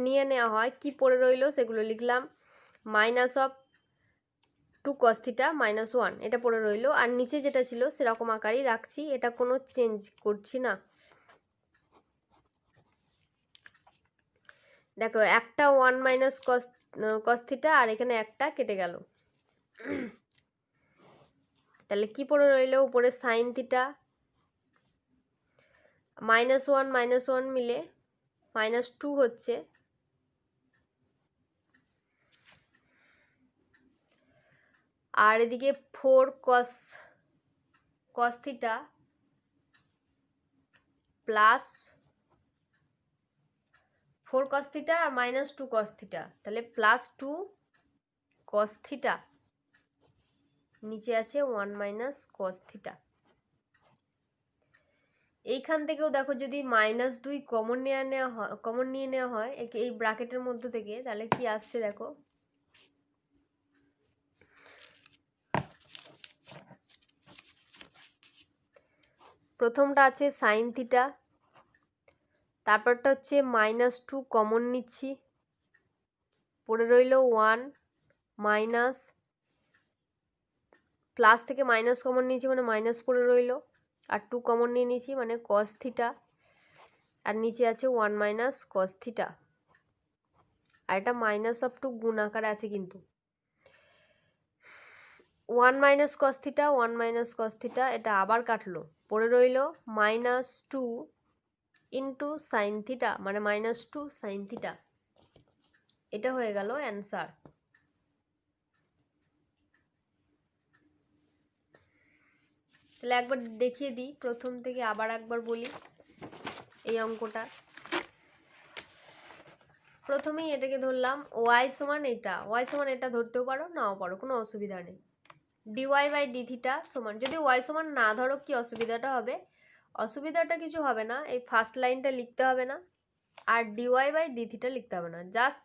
নিয়ে নেওয়া হয় কি পড়ে রইল সেগুলো লিখলাম, মাইনাস অফ 2 কস থিটা -1 এটা পড়ে রইল, আর নিচে যেটা ছিল সেরকম আকারই রাখছি, এটা কোনো চেঞ্জ করছি না। দেখো একটা 1 মাইনাস কস থিটা আর এখানে একটা কেটে গেল, তাহলে কি পড়ে রইল, উপরে সাইন থিটা -1 মিলে -2 হচ্ছে, আর এদিকে 4 cos theta plus 4 cos theta আর -2 কস থিটা, তাহলে +2 কস থিটা, নিচে আছে 1 মাইনাস কস থিটা। এইখান থেকেও দেখো যদি -2 কমন নিয়ে নেওয়া হয় এই ব্র্যাকেটের মধ্যে থেকে, তাহলে কি আসছে দেখো, প্রথমটা আছে সাইন থিটা, তারপরটা হচ্ছে -2 কমন নিচ্ছি, পড়ে রইল 1 মাইনাস প্লাস থেকে মাইনাস কমন নিয়েছি মানে মাইনাস পড়ে রইল, আর 2 কমন নিয়ে নিয়েছি মানে কস থিটা, আর নিচে আছে 1 মাইনাস কস থিটা, আর এটা মাইনাস অফ 2 গুণ আকারে আছে কিন্তু 1 minus cos theta 1 minus cos theta, এটা আবার কাটলো, পড়ে রইল মাইনাস 2 ইন্টু সাইন থিটা মানে মাইনাস 2 সাইন থিটা। এটা হয়ে গেল অ্যান্সার। তাহলে একবার দেখিয়ে দিই প্রথম থেকে, আবার একবার বলি এই অঙ্কটা। প্রথমেই এটাকে ধরলাম ওয়াই সমান এটা, ওয়াই সমান এটা ধরতেও পারো নাও পারো, কোনো অসুবিধা নেই। ডিওয়াই বাই ডি থিটা সমান, যদি ওয়াই সমান না ধরো কি অসুবিধাটা হবে? অসুবিধাটা কিছু হবে না, এই ফার্স্ট লাইনটা লিখতে হবে না, আর ডিওয়াই বাই ডি থিটা লিখতে হবে না, just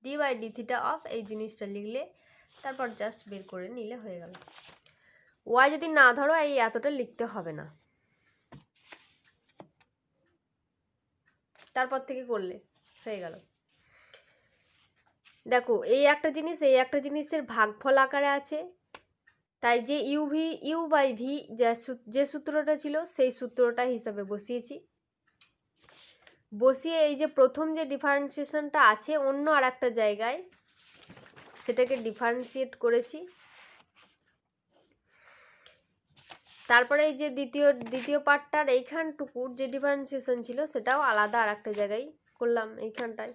d by d theta of এই জিনিসটা লিখলে তারপর জাস্ট বের করে নিলে হয়ে গেল। ওয়াই যদি না ধরো এই এতটা লিখতে হবে না, তারপর থেকে করলে হয়ে গেল। দেখো এই একটা জিনিস এই একটা জিনিসের ভাগফল আকারে আছে, তাই যে ইউ বাই ভি যে সূত্রটা ছিল সেই সূত্রটা হিসাবে বসিয়েছি, বসিয়ে এই যে প্রথম যে ডিফারেন্সিয়েশনটা আছে অন্য আর একটা জায়গায় সেটাকে ডিফারেন্সিয়েট করেছি। তারপরে এই যে দ্বিতীয় পার্টটার এইখানটুকুর যে ডিফারেন্সিয়েশন ছিল সেটাও আলাদা আর একটা জায়গায় করলাম এইখানটায়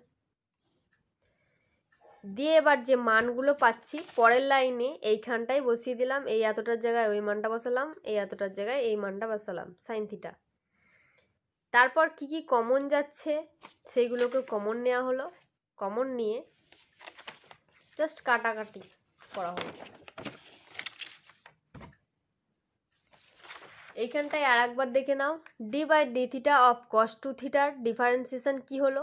দিয়ে, এবার যে মানগুলো পাচ্ছি পরের লাইনে এইখানটায় বসিয়ে দিলাম, এই এতটার জায়গায় ওই মানটা বসালাম, এই এতটার জায়গায় এই মানটা বসালাম সাইন থিটা। তারপর কি কি কমন যাচ্ছে সেইগুলোকে কমন নেওয়া হলো, কমন নিয়ে জাস্ট কাটাকাটি করা হলো। এইখানটায় আর একবার দেখে নাও, d by d theta of cos two থিটার ডিফারেন্সিয়েশন কি হলো?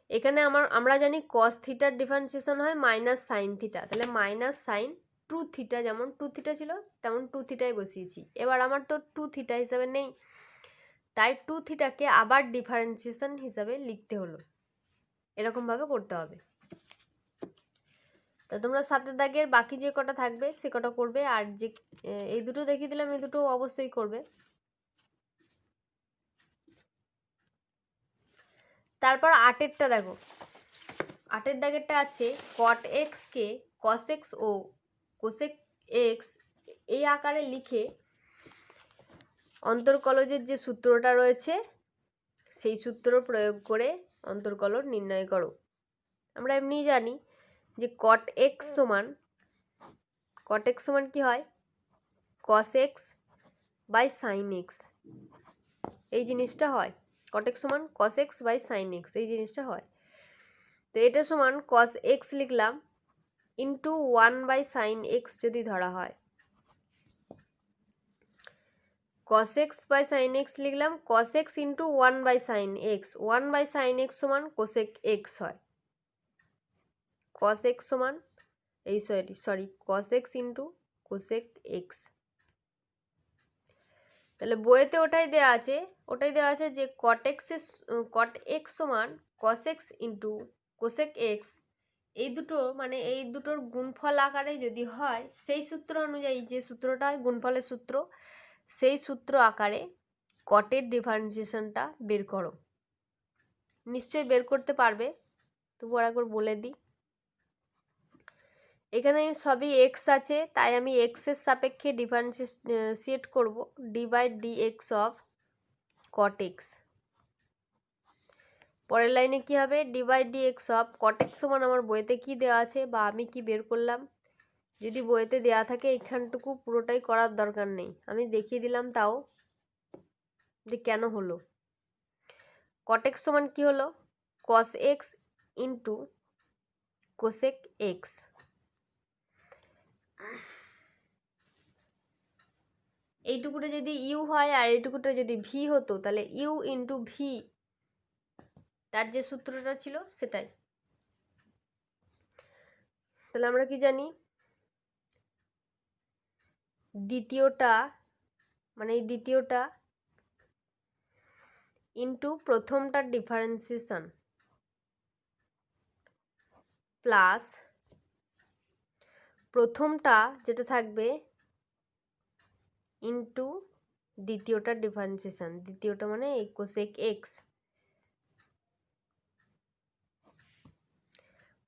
এখানে আমরা জানি কস থিটার ডিফারেন্সিয়েশন হয় মাইনাস সাইন থিটা, তাহলে মাইনাস সাইন 2 থিটা, যেমন 2 থিটা ছিল তেমন 2 থিটাই বসিয়েছি। এবার আমার তো 2 থিটা হিসাবে নেই, তাই 2 থিটাকে আবার ডিফারেন্সিয়েশন হিসাবে লিখতে হলো, এরকমভাবে করতে হবে। তা তোমরা সাতের দাগের বাকি যে কটা থাকবে সে কটা করবে, আর যে এই দুটো দেখিয়ে দিলাম এই দুটো অবশ্যই করবে। তারপর 8এরটা দেখো, 8এর দাগেরটা আছে কট এক্স কে কস এক্স ও কোসেক এক্স এই আকারে লিখে অন্তর্কলজের যে সূত্রটা রয়েছে সেই সূত্র প্রয়োগ করে অন্তর্কলজ নির্ণয় করো। আমরা এমনি জানি যে কট এক্স সমান কি হয়? Cos x by sine x, এই জিনিসটা হয়। কট এক্স সমান cos x by sine x, এই জিনিসটা হয়। তো এটা সমান কস এক্স লিখলাম ইন্টু 1 বাই সাইন এক্স যদি ধরা হয়, cos x by sine x লিখলাম cos x into 1 by sine x, 1 by sine x সমান কোসেক এক্স হয়, cos x সমান cos x into cosec x. তাহলে বইয়েতে ওটাই দেওয়া আছে যে cot x সমান cos x into cosec x, এই দুটোর গুণফল আকারে যদি হয় সেই সূত্র অনুযায়ী, যে সূত্রটা হয় গুণফলের সূত্র, সেই সূত্র আকারে কটের ডিফারেন্সিয়েশনটা বের করো। নিশ্চয়ই বের করতে পারবে, তবু একবার বলে দিই। এখানে সবই এক্স আছে, তাই আমি এক্সের সাপেক্ষে ডিফারেন্সিয়েট করব, d by d x of cot x. পরের লাইনে কি হবে? D by d x of cot x সমান আমার বইতে কি দেওয়া আছে বা আমি কি বের করলাম, যদি বইতে দেওয়া থাকে এখানটুকু পুরোটাই করার দরকার নেই, আমি দেখিয়ে দিলাম তাও যে কেন হলো। কট এক্স সমান কি হলো? কস এক্স ইন্টু কোসেক এক্স। এইটুকুটা যদি ইউ হয় আর এইটুকুটা যদি ভি হতো তাহলে ইউ ইন্টু ভি, তার যে সূত্রটা ছিল সেটাই। তাহলে আমরা কি জানি? এই দ্বিতীয়টা ইন্টু প্রথমটার ডিফারেন্সিয়েশন প্লাস প্রথমটা যেটা থাকবে ইন্টু দ্বিতীয়টার ডিফারেন্সিয়েশন, দ্বিতীয়টা মানে এই কোসেক এক্স,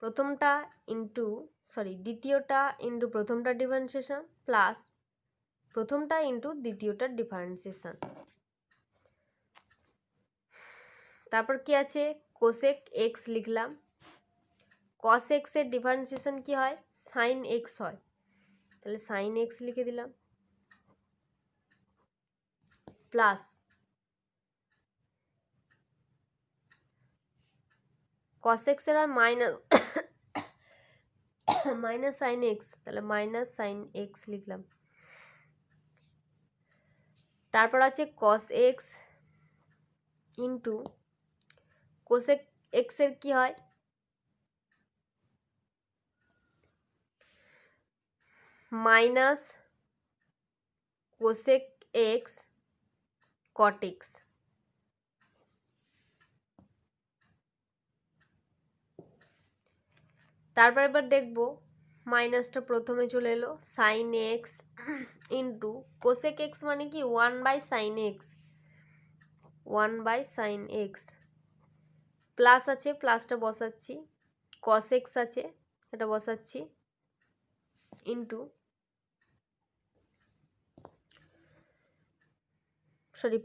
প্রথমটা ইন্টু দ্বিতীয়টা ইন্টু প্রথমটার ডিফারেন্সিয়েশন প্লাস প্রথমটা ইন্টু দ্বিতীয়টার ডিফারেন্সিয়েশন। তারপর কি আছে, কোসেক এক্স লিখলাম, কস এক্স এর ডিফারেন্সিয়েশন কি হয়, সাইন এক্স হয়, তাহলে সাইন এক্স লিখে দিলাম প্লাস কস এক্স এর হয় মাইনাস সাইন এক্স, তাহলে মাইনাস সাইন এক্স লিখলাম। তারপর আছে cos x into cosec x এর কি হয়, minus cosec x cot x. তারপর এবার দেখব মাইনাসটা প্রথমে চলে এলো, sine x into cosec x মানে কি 1/sin x, 1/sin x plus আছে, প্লাসটা বসাচ্ছি, কস এক্স আছে এটা বসাচ্ছি, ইন্টু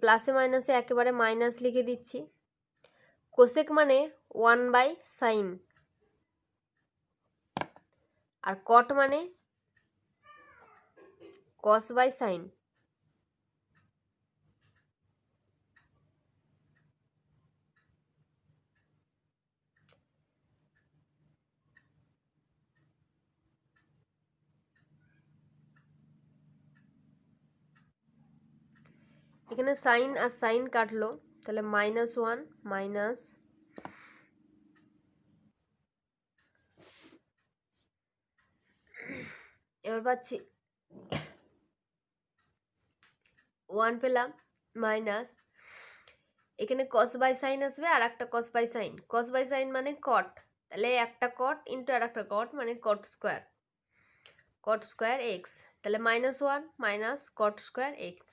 প্লাসে মাইনাসে একেবারে মাইনাস লিখে দিচ্ছি, কোসেক মানে 1/sin আর কট মানে cos/sin। এখানে সাইন আর সাইন কাটলো, তাহলে -1 মাইনাস এবার পাচ্ছি 1 পেলাম মাইনাস, এখানে cos/sin আসবে আর একটা cos/sin, cos/sin মানে কট, তাহলে একটা কট ইন্টু আর একটা কট মানে কট স্কোয়ার এক্স, তাহলে -1 মাইনাস কট স্কোয়ার এক্স।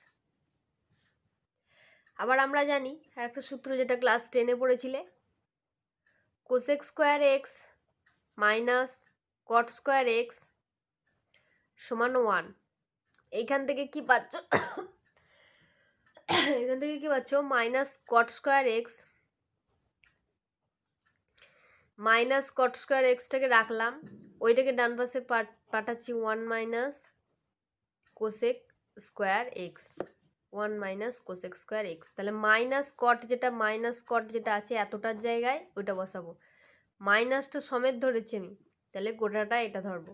আবার আমরা জানি একটা সূত্র যেটা ক্লাস 10-এ পড়েছিলে, cosec square x minus cot square x সমান 1। এইখান থেকে কি পাচ্ছ, এখান থেকে কি পাচ্ছ, minus cot square x, minus cot square এক্সটাকে রাখলাম, ওইটাকে ডান পাশে পাঠাচ্ছি 1 minus cosec square x, 1 minus cosec square x, তাহলে মাইনাস কট যেটা আছে এতটার জায়গায় ওইটা বসাবো, মাইনাসটা সমেত ধরেছি আমি, তাহলে গোটাটা এটা ধরবো,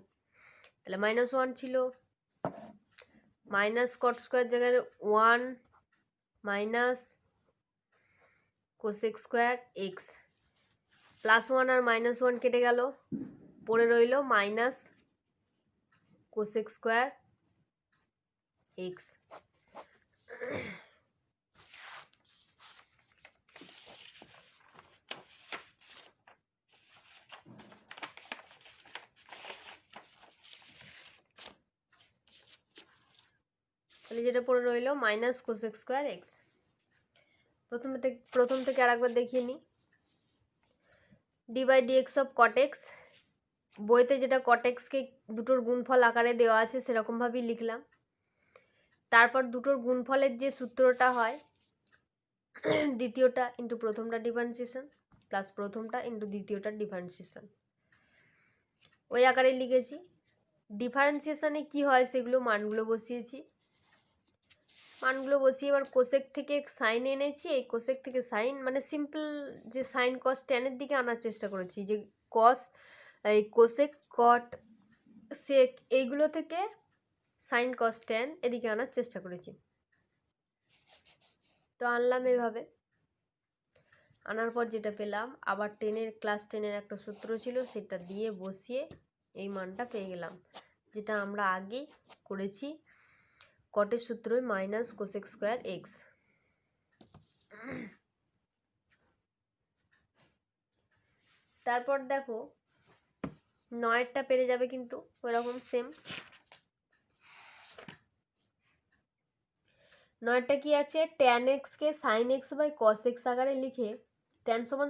তাহলে -1 ছিল, মাইনাস কট স্কোয়ার জায়গায় 1 মাইনাস কোসেক স্কোয়ার এক্স, +1 আর -1 কেটে গেল, পড়ে রইল মাইনাস কোসেক স্কোয়ার এক্স। তাহলে যেটা পড়ে রইল মাইনাস কোসেক স্কোয়ার এক্স। প্রথম থেকে আরেকবার দেখিয়ে নিই, d/dx অফ কট এক্স, বইতে যেটা কট এক্সকে দুটোর গুণফল আকারে দেওয়া আছে সেরকমভাবেই লিখলাম। তারপর দুটোর গুণফলের যে সূত্রটা হয়, দ্বিতীয়টা ইন্টু প্রথমটা ডিফারেন্সিয়েশন প্লাস প্রথমটা ইন্টু দ্বিতীয়টার ডিফারেন্সিয়েশন, ওই আকারে লিখেছি। ডিফারেন্সিয়েশনে কি হয় সেগুলো মানগুলো বসিয়েছি, মানগুলো বসিয়ে এবার কোসেক থেকে সাইন এনেছি, এই কোসেক থেকে সাইন মানে সিম্পল যে সাইন কস ট্যানের দিকে আনার চেষ্টা করেছি, যে কস এই কোসেক কট সেক এইগুলো থেকে সাইন কস ট্যান এদিকে আনার চেষ্টা করেছি। তো আনলাম এভাবে, আনার পর যেটা পেলাম, আবার ক্লাস 10-এর একটা সূত্র ছিল সেটা দিয়ে বসিয়ে এই মানটা পেয়ে গেলাম, যেটা আমরা আগেই করেছি, কটের সূত্রই মাইনাস কোসেক স্কোয়ার এক্স। তারপর দেখো 9-টা পেরে যাবে কিন্তু ওইরকম সেম, 9টা কি আছে, ট্যান এক্সকে sine x by cos x আকারে লিখে, ট্যান সমান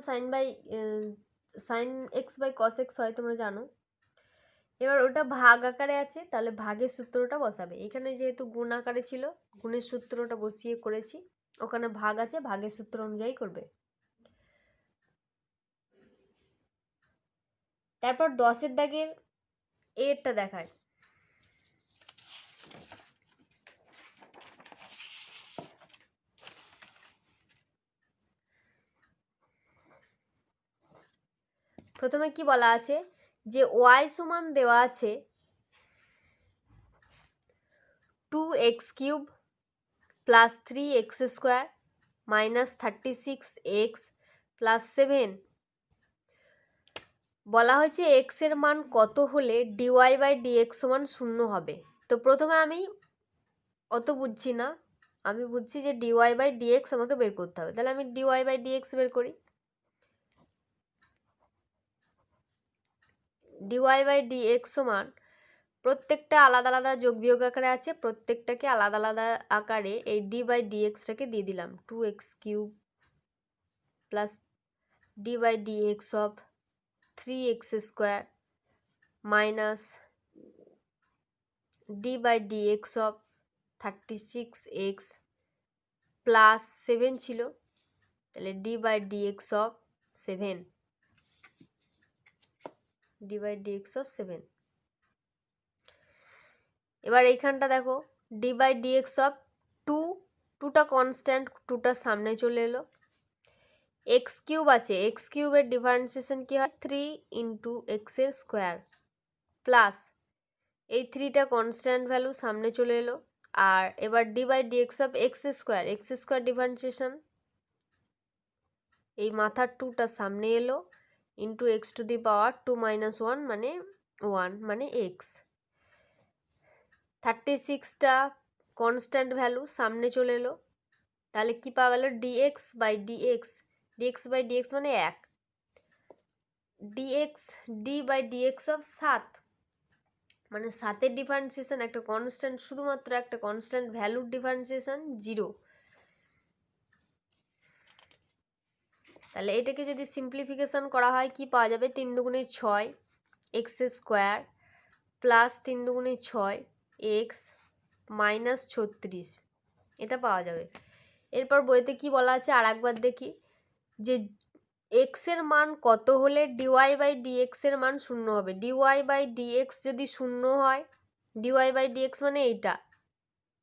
sine x by cos x হয় তোমরা জানো। এবার ওটা ভাগ আকারে আছে, তাহলে ভাগের সূত্রটা বসাবে। এখানে যেহেতু গুণ আকারে ছিল, গুণের সূত্রটা বসিয়ে করেছি, ওখানে ভাগ আছে, ভাগের সূত্র অনুযায়ী করবে। তারপর 10-এর দাগের এরটা দেখায়। প্রথমে কি বলা আছে, যে ওয়াই সমান দেওয়া আছে 2x³ plus 3x² minus 36x plus 7। বলা হয়েছে এক্স এর মান কত হলে ডিওয়াই বাই ডিএক্স সমান 0 হবে। তো প্রথমে আমি অত বুঝছি না, আমি বুঝছি যে ডিওয়াই বাই ডিএক্স আমাকে বের করতে হবে। তাহলে আমি ডিওয়াই বাই ডিএক্স বের করি। ডিওয়াই বাই ডিএক্স সমান, প্রত্যেকটা আলাদা আলাদা যোগ বিয়োগ আকারে আছে, প্রত্যেকটাকে আলাদা আলাদা আকারে এই ডি বাই ডিএক্সটাকে দিয়ে দিলাম। 2x³ plus d by dx of 3x² minus d by dx of 36x plus 7 ছিল, তাহলে d by dx of 7, d by dx of 7। এবার এইখানটা দেখো, ডি বাই ডিএক্স অফ 2টা কনস্ট্যান্ট, 2টা সামনে চলে এলো। x³ আছে, x³ এর ডিফারেন্সিয়েশন কি হয়, 3 ইন্টু এক্সের স্কোয়ার প্লাস এই 3টা কনস্ট্যান্ট ভ্যালু সামনে চলে এলো। আর এবার d by dx of x² differentiation, এই মাথার 2টা সামনে এলো, into x to the power 2 - 1 মানে 1 মানে এক্স। 36টা কনস্ট্যান্ট ভ্যালু সামনে চলে এলো, তাহলে কি পাওয়া গেল, ডিএক্স বাই ডিএক্স মানে 1, ডি বাই ডিএক্স অফ 7 মানে 7-এর ডিফারেন্সিয়েশন একটা কনস্ট্যান্ট, শুধুমাত্র একটা কনস্ট্যান্ট ভ্যালুর ডিফারেন্সিয়েশন 0। তাহলে এটাকে যদি সিম্পলিফিকেশন করা হয় কি পাওয়া যাবে, 3 দুগুণে 6 x² প্লাস 3 দুগুণে 6 x মাইনাস 36, এটা পাওয়া যাবে। এরপর বইতে কি বলা আছে আর একবার দেখি, যে এক্স এর মান কত হলে ডিওয়াই বাই ডিএক্স এর মান 0 হবে। ডিওয়াই বাই ডিএক্স যদি 0 হয়, ডিওয়াই বাই ডিএক্স মানে এইটা,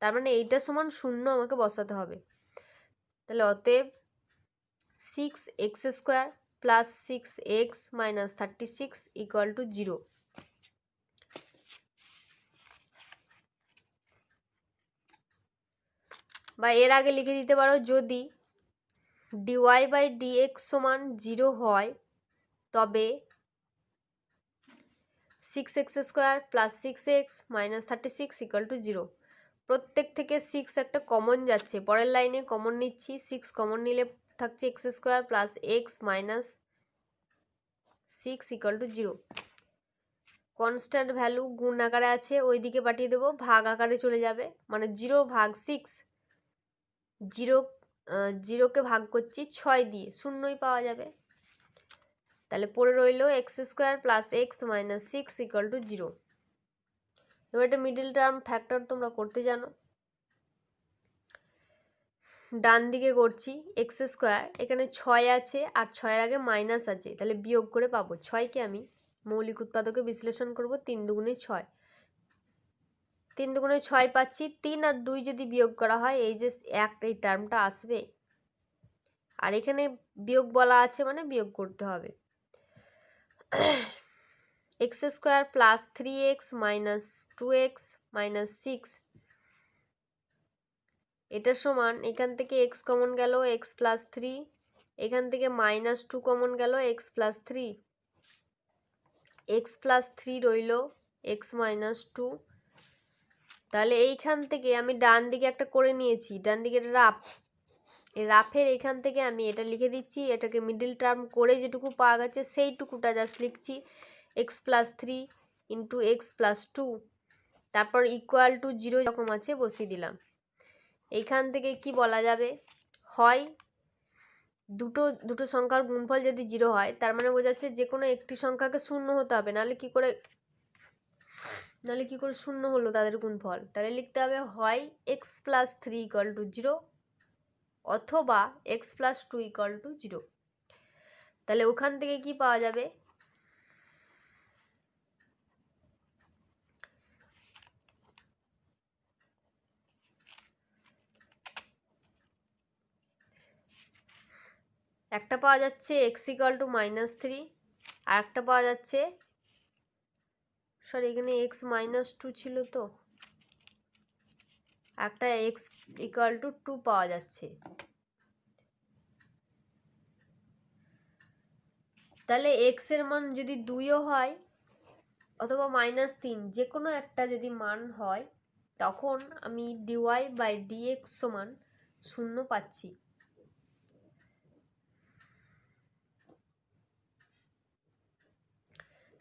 তার মানে এইটা সমান 0 আমাকে বসাতে হবে। তাহলে অতএব 6x² plus 6x minus 36 equal to 0। বা এর আগে লিখে দিতে পারো, যদি ডিওয়াই বাই ডিএক্স সমান 0 হয় তবে 6x² plus 6x minus 36 equal to 0। প্রত্যেক থেকে 6 একটা কমন যাচ্ছে, পরের লাইনে কমন নিচ্ছি, 6 কমন নিলে থাকছে x² plus x minus 6 equal to 0। Constant value গুণ আকারে আছে, ওই দিকে পাঠিয়ে দেবো, ভাগ আকারে চলে যাবে, মানে 0 ভাগ 6, 0কে ভাগ করছি 6 দিয়ে, 0ই পাওয়া যাবে। তাহলে পড়ে রইল x² plus x minus 6 equal to 0। এবার এটা মিডল টার্ম ফ্যাক্টর তোমরা করতে জানো। ডান দিকে করছি, x², এখানে 6 আছে আর 6-এর আগে মাইনাস আছে, তাহলে বিয়োগ করে পাবো। 6কে আমি মৌলিক উৎপাদকে বিশ্লেষণ করব, 3 দুগুণে 6, 3 দুগুণে 6 পাচ্ছি। 3 আর 2 যদি বিয়োগ করা হয়, এই যে এই টার্মটা আসবে, আর এখানে বিয়োগ বলা আছে মানে বিয়োগ করতে হবে। x² plus 3x minus 2x minus 6, এটা সমান, এখান থেকে x কমন গেল x প্লাস 3, এখান থেকে মাইনাস 2 কমন গেল x প্লাস 3, x প্লাস 3 রইল x মাইনাস 2। তাহলে এইখান থেকে আমি ডান দিকে একটা করে নিয়েছি, ডান দিকে এটা রাফ, এই রাফের এইখান থেকে আমি এটা লিখে দিচ্ছি, এটাকে মিডল টার্ম করে যেটুকু পাওয়া গেছে সেইটুকুটা জাস্ট লিখছি, x plus 3 into x plus 2, তারপর ইকুয়াল টু 0 যখন আছে বসিয়ে দিলাম। এইখান থেকে কি বলা যাবে, হয় দুটো সংখ্যার গুণফল যদি 0 হয় তার মানে বোঝাচ্ছে যে কোনো একটি সংখ্যাকে শূন্য হতে হবে, নাহলে কি করে শূন্য হলো তাদের গুণফল। তাহলে লিখতে হবে হয় x+3 = 0 অথবা x+2 = 0। তাহলে ওখান থেকে কি পাওয়া যাবে, একটা পাওয়া যাচ্ছে x = -3, আর একটা পাওয়া যাচ্ছে, সরি এখানে x - 2 ছিল, তো একটা x = 2 পাওয়া যাচ্ছে। তাহলে x এর মান যদি 2ও হয় অথবা -3, যে কোনো একটা যদি মান হয় তখন আমি dy/dx সমান 0 পাচ্ছি।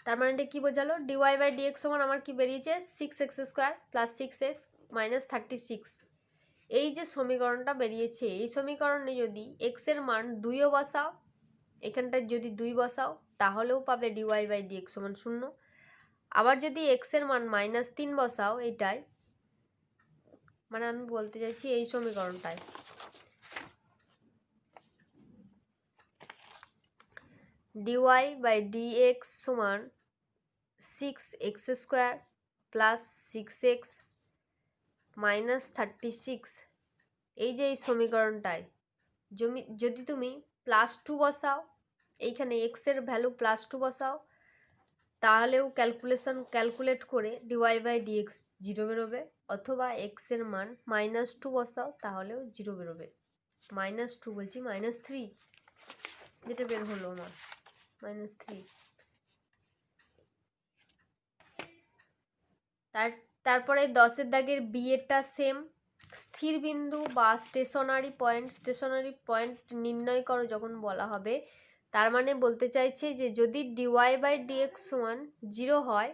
তার মানে এটা কি বোঝালো, dy/dx সমান আমার কি বেরিয়েছে 6x² + 6x - 36। এই যে সমীকরণটা বেরিয়েছে, এই সমীকরণে যদি x এর মান 2ও বসাও, এখানটায় যদি 2 বসাও তাহলেও পাবে dy/dx সমান 0। আবার যদি x এর মান -3 বসাও, এইটাই মানে আমি বলতে চাইছি এই সমীকরণটায় dy/dx সমান 6x² + 6x - 36। এই যে এই সমীকরণটায় যদি তুমি +2 বসাও, এইখানে x এর ভ্যালু +2 বসাও, তাহলেও ক্যালকুলেট করে dy/dx 0 বেরোবে, অথবা x এর মান -2 বসাও তাহলেও 0 বেরোবে। -2 বলছি -3, যেটা বের হলো আমার -3। তারপরে 10-এর দাগের b এরটা সেম, স্থির বিন্দু বা স্টেশনারি পয়েন্ট নির্ণয় করো যখন বলা হবে, তার মানে বলতে চাইছে যে যদি dy/dx সমান 0 হয়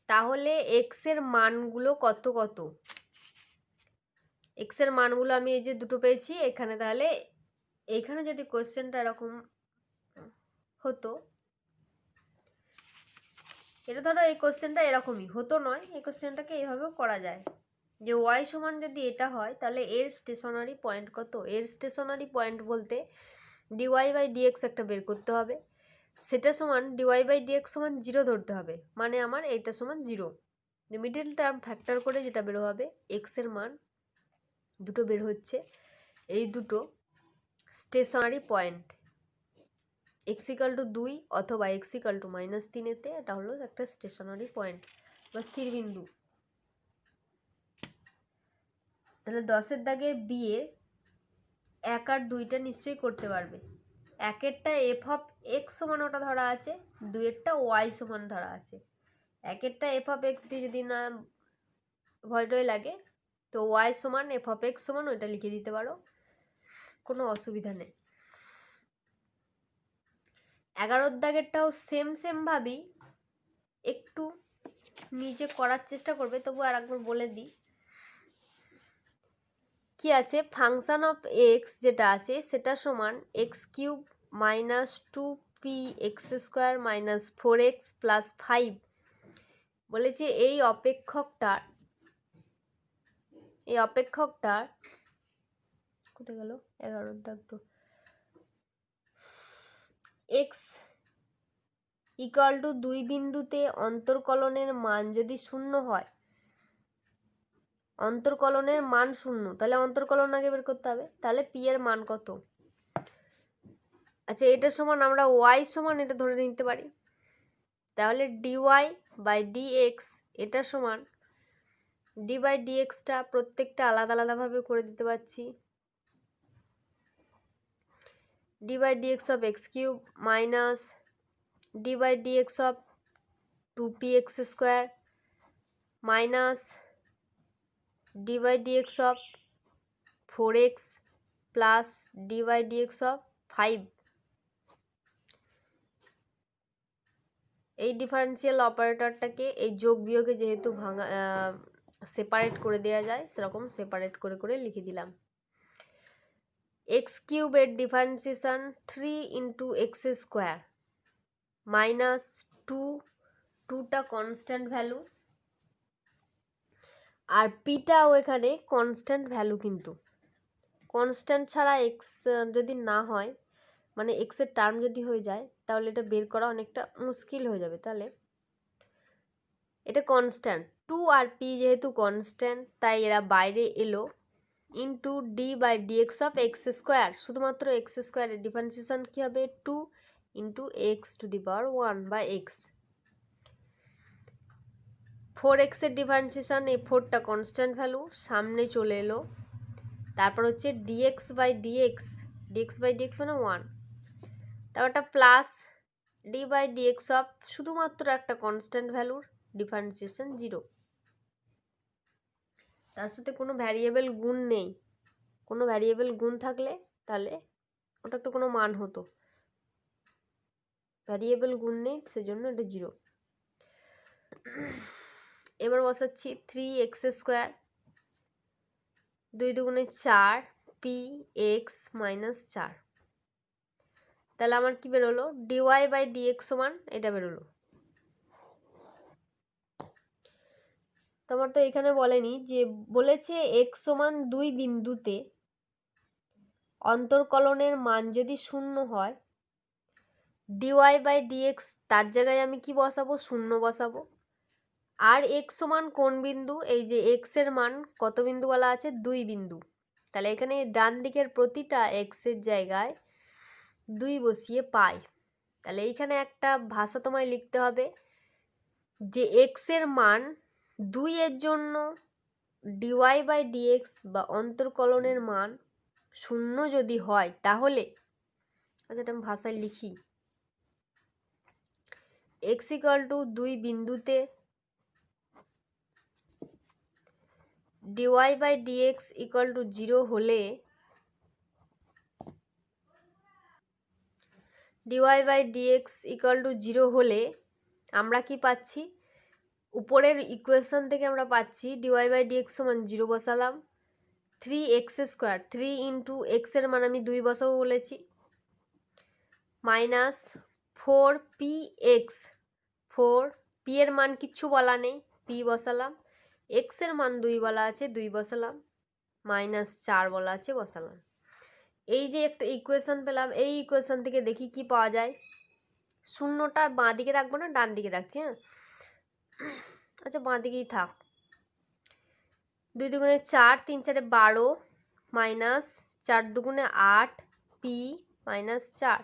তাহলে x এর মানগুলো কত কত। x এর মানগুলো আমি এই যে দুটো পেয়েছি এখানে, তাহলে এইখানে যদি কোশ্চেনটা এরকম হতো, এটা ধরো এই কোশ্চেনটা এরকমই হতো, নয় এই কোশ্চেনটাকে এইভাবেও করা যায় যে y সমান যদি এটা হয় তাহলে এর স্টেশনারি পয়েন্ট কত। এর স্টেশনারি পয়েন্ট বলতে dy/dx একটা বের করতে হবে, সেটা সমান dy/dx সমান 0 ধরতে হবে, মানে আমার এইটা সমান 0। মিডল টার্ম ফ্যাক্টর করে যেটা বের হবে, x এর মান দুটো বের হচ্ছে, এই দুটো স্টেশনারি পয়েন্ট x = 2 অথবা x = -3 তে, এটা হলো একটা স্টেশনারি পয়েন্ট বা স্থির বিন্দু। তাহলে 10-এর দাগে b এর 1 আর 2টা নিশ্চয়ই করতে পারবে। 1-এরটা f(x) সমান ওটা ধরা আছে, 2-এরটা y সমান ধরা আছে। 1-এরটা f(x) দিয়ে যদি না ভয়টয় লাগে তো y সমান f(x) সমান ওইটা লিখে দিতে পারো, কোনো অসুবিধা নেই। 11-এর দাগেরটাও সেম ভাবেই একটু নিজে করার চেষ্টা করবে, তবু আর একবার বলে দিই কি আছে। ফাংশন অফ x যেটা আছে সেটা সমান x³ - 2px² - 4x + 5 বলেছে। এই অপেক্ষকটার কোথায় গেল 11-এর দাগ, তো x = 2 বিন্দুতে অন্তর্কলনের মান যদি 0 হয়, অন্তর্কলনের মান 0, তাহলে অন্তর্কলন আগে বের করতে হবে। তাহলে p এর মান কত, আচ্ছা এটা সমান আমরা y সমান এটা ধরে নিতে পারি। তাহলে dy/dx এটা সমান d/dxটা প্রত্যেকটা আলাদা আলাদাভাবে করে দিতে পারছি। d/dx of x³ minus d/dx of 2px² minus d/dx of 4x plus d/dx of 5। এই ডিফারেন্সিয়াল অপারেটরটাকে এই যোগ বিয়োগে যেহেতু সেপারেট করে দেওয়া যায় সেরকম সেপারেট করে করে লিখে দিলাম। এক্স কিউবের differentiation 3 into x square minus 2, 2টা কনস্ট্যান্ট ভ্যালু, আর পিটাও এখানে কনস্ট্যান্ট ভ্যালু, কিন্তু কনস্ট্যান্ট ছাড়া এক্স যদি না হয়, মানে এক্সের টার্ম যদি হয়ে যায়, তাহলে এটা বের করা অনেকটা মুশকিল হয়ে যাবে। তাহলে এটা কনস্ট্যান্ট, 2 আর পি যেহেতু কনস্ট্যান্ট তাই এরা বাইরে এলো, into d by dx of x square, শুধুমাত্র এক্স স্কোয়ারের ডিফারেন্সিয়েশন কী হবে 2 into x to the power 1 by x. 4x এর ডিফারেন্সিয়েশন, এই 4টা কনস্ট্যান্ট ভ্যালু সামনে চলে এলো, তারপর হচ্ছে dx by dx, dx by dx মানে 1, তারপরটা plus d by dx of শুধুমাত্র একটা কনস্ট্যান্ট ভ্যালুর ডিফারেন্সিয়েশন 0, তার সাথে কোনো ভ্যারিয়েবল গুণ নেই। কোনো ভ্যারিয়েবল গুণ থাকলে তাহলে ওটা একটা কোনো মান হতো, ভ্যারিয়েবল গুণ নেই সেজন্য এটা 0। এবার বসাচ্ছি 3x স্কোয়ার 2 দুগুণে 4 পি এক্স মাইনাস 4, তাহলে আমার কি বেরোলো ডিওয়াই বাই ডিএক্স সমান এটা বেরোলো। তোমার তো এখানে বলেনি, যে বলেছে x সমান 2 বিন্দুতে অন্তর্কলনের মান যদি 0 হয়, ডিওয়াই বাই ডিএক্স তার জায়গায় আমি কি বসাবো 0 বসাবো, আর x সমান কোন বিন্দু, এই যে x এর মান কত বিন্দু বলা আছে 2 বিন্দু, তাহলে এখানে ডান দিকের প্রতিটা x এর জায়গায় 2 বসিয়ে পাই। তাহলে এইখানে একটা ভাষা তোমায় লিখতে হবে যে x এর মান 2 এর জন্য ডিওয়াই বাই ডিএক্স বা অন্তর্কলনের মান 0 যদি হয়, তাহলে আচ্ছা এটা আমি ভাষায় লিখি, x ইকুয়াল টু 2 বিন্দুতে d y by d x equal to 0 হলে, d y by d x equal to 0 হলে আমরা কি পাচ্ছি, উপরের ইকুয়েশন থেকে আমরা পাচ্ছি ডিওয়াই বাই ডিএক্স সমান 0 বসালাম, 3x স্কোয়ার 3 ইন্টু এক্স এর মান আমি 2 বসাবো বলেছি, মাইনাস 4 px, 4 পি এর মান কিচ্ছু বলা নেই, পি বসালাম, এক্স এর মান 2 বলা আছে 2 বসালাম, মাইনাস 4 বলা আছে বসালাম। এই যে একটা ইকুয়েশন পেলাম, এই ইকুয়েশন থেকে দেখি কি পাওয়া যায়, শূন্যটা বাঁ দিকে রাখবো না ডান দিকে রাখছি, হ্যাঁ আচ্ছা বাঁ দিকেই থাক, 2 দুগুণে 4 3 4 12 মাইনাস 4 দুগুণে 8 পি মাইনাস 4,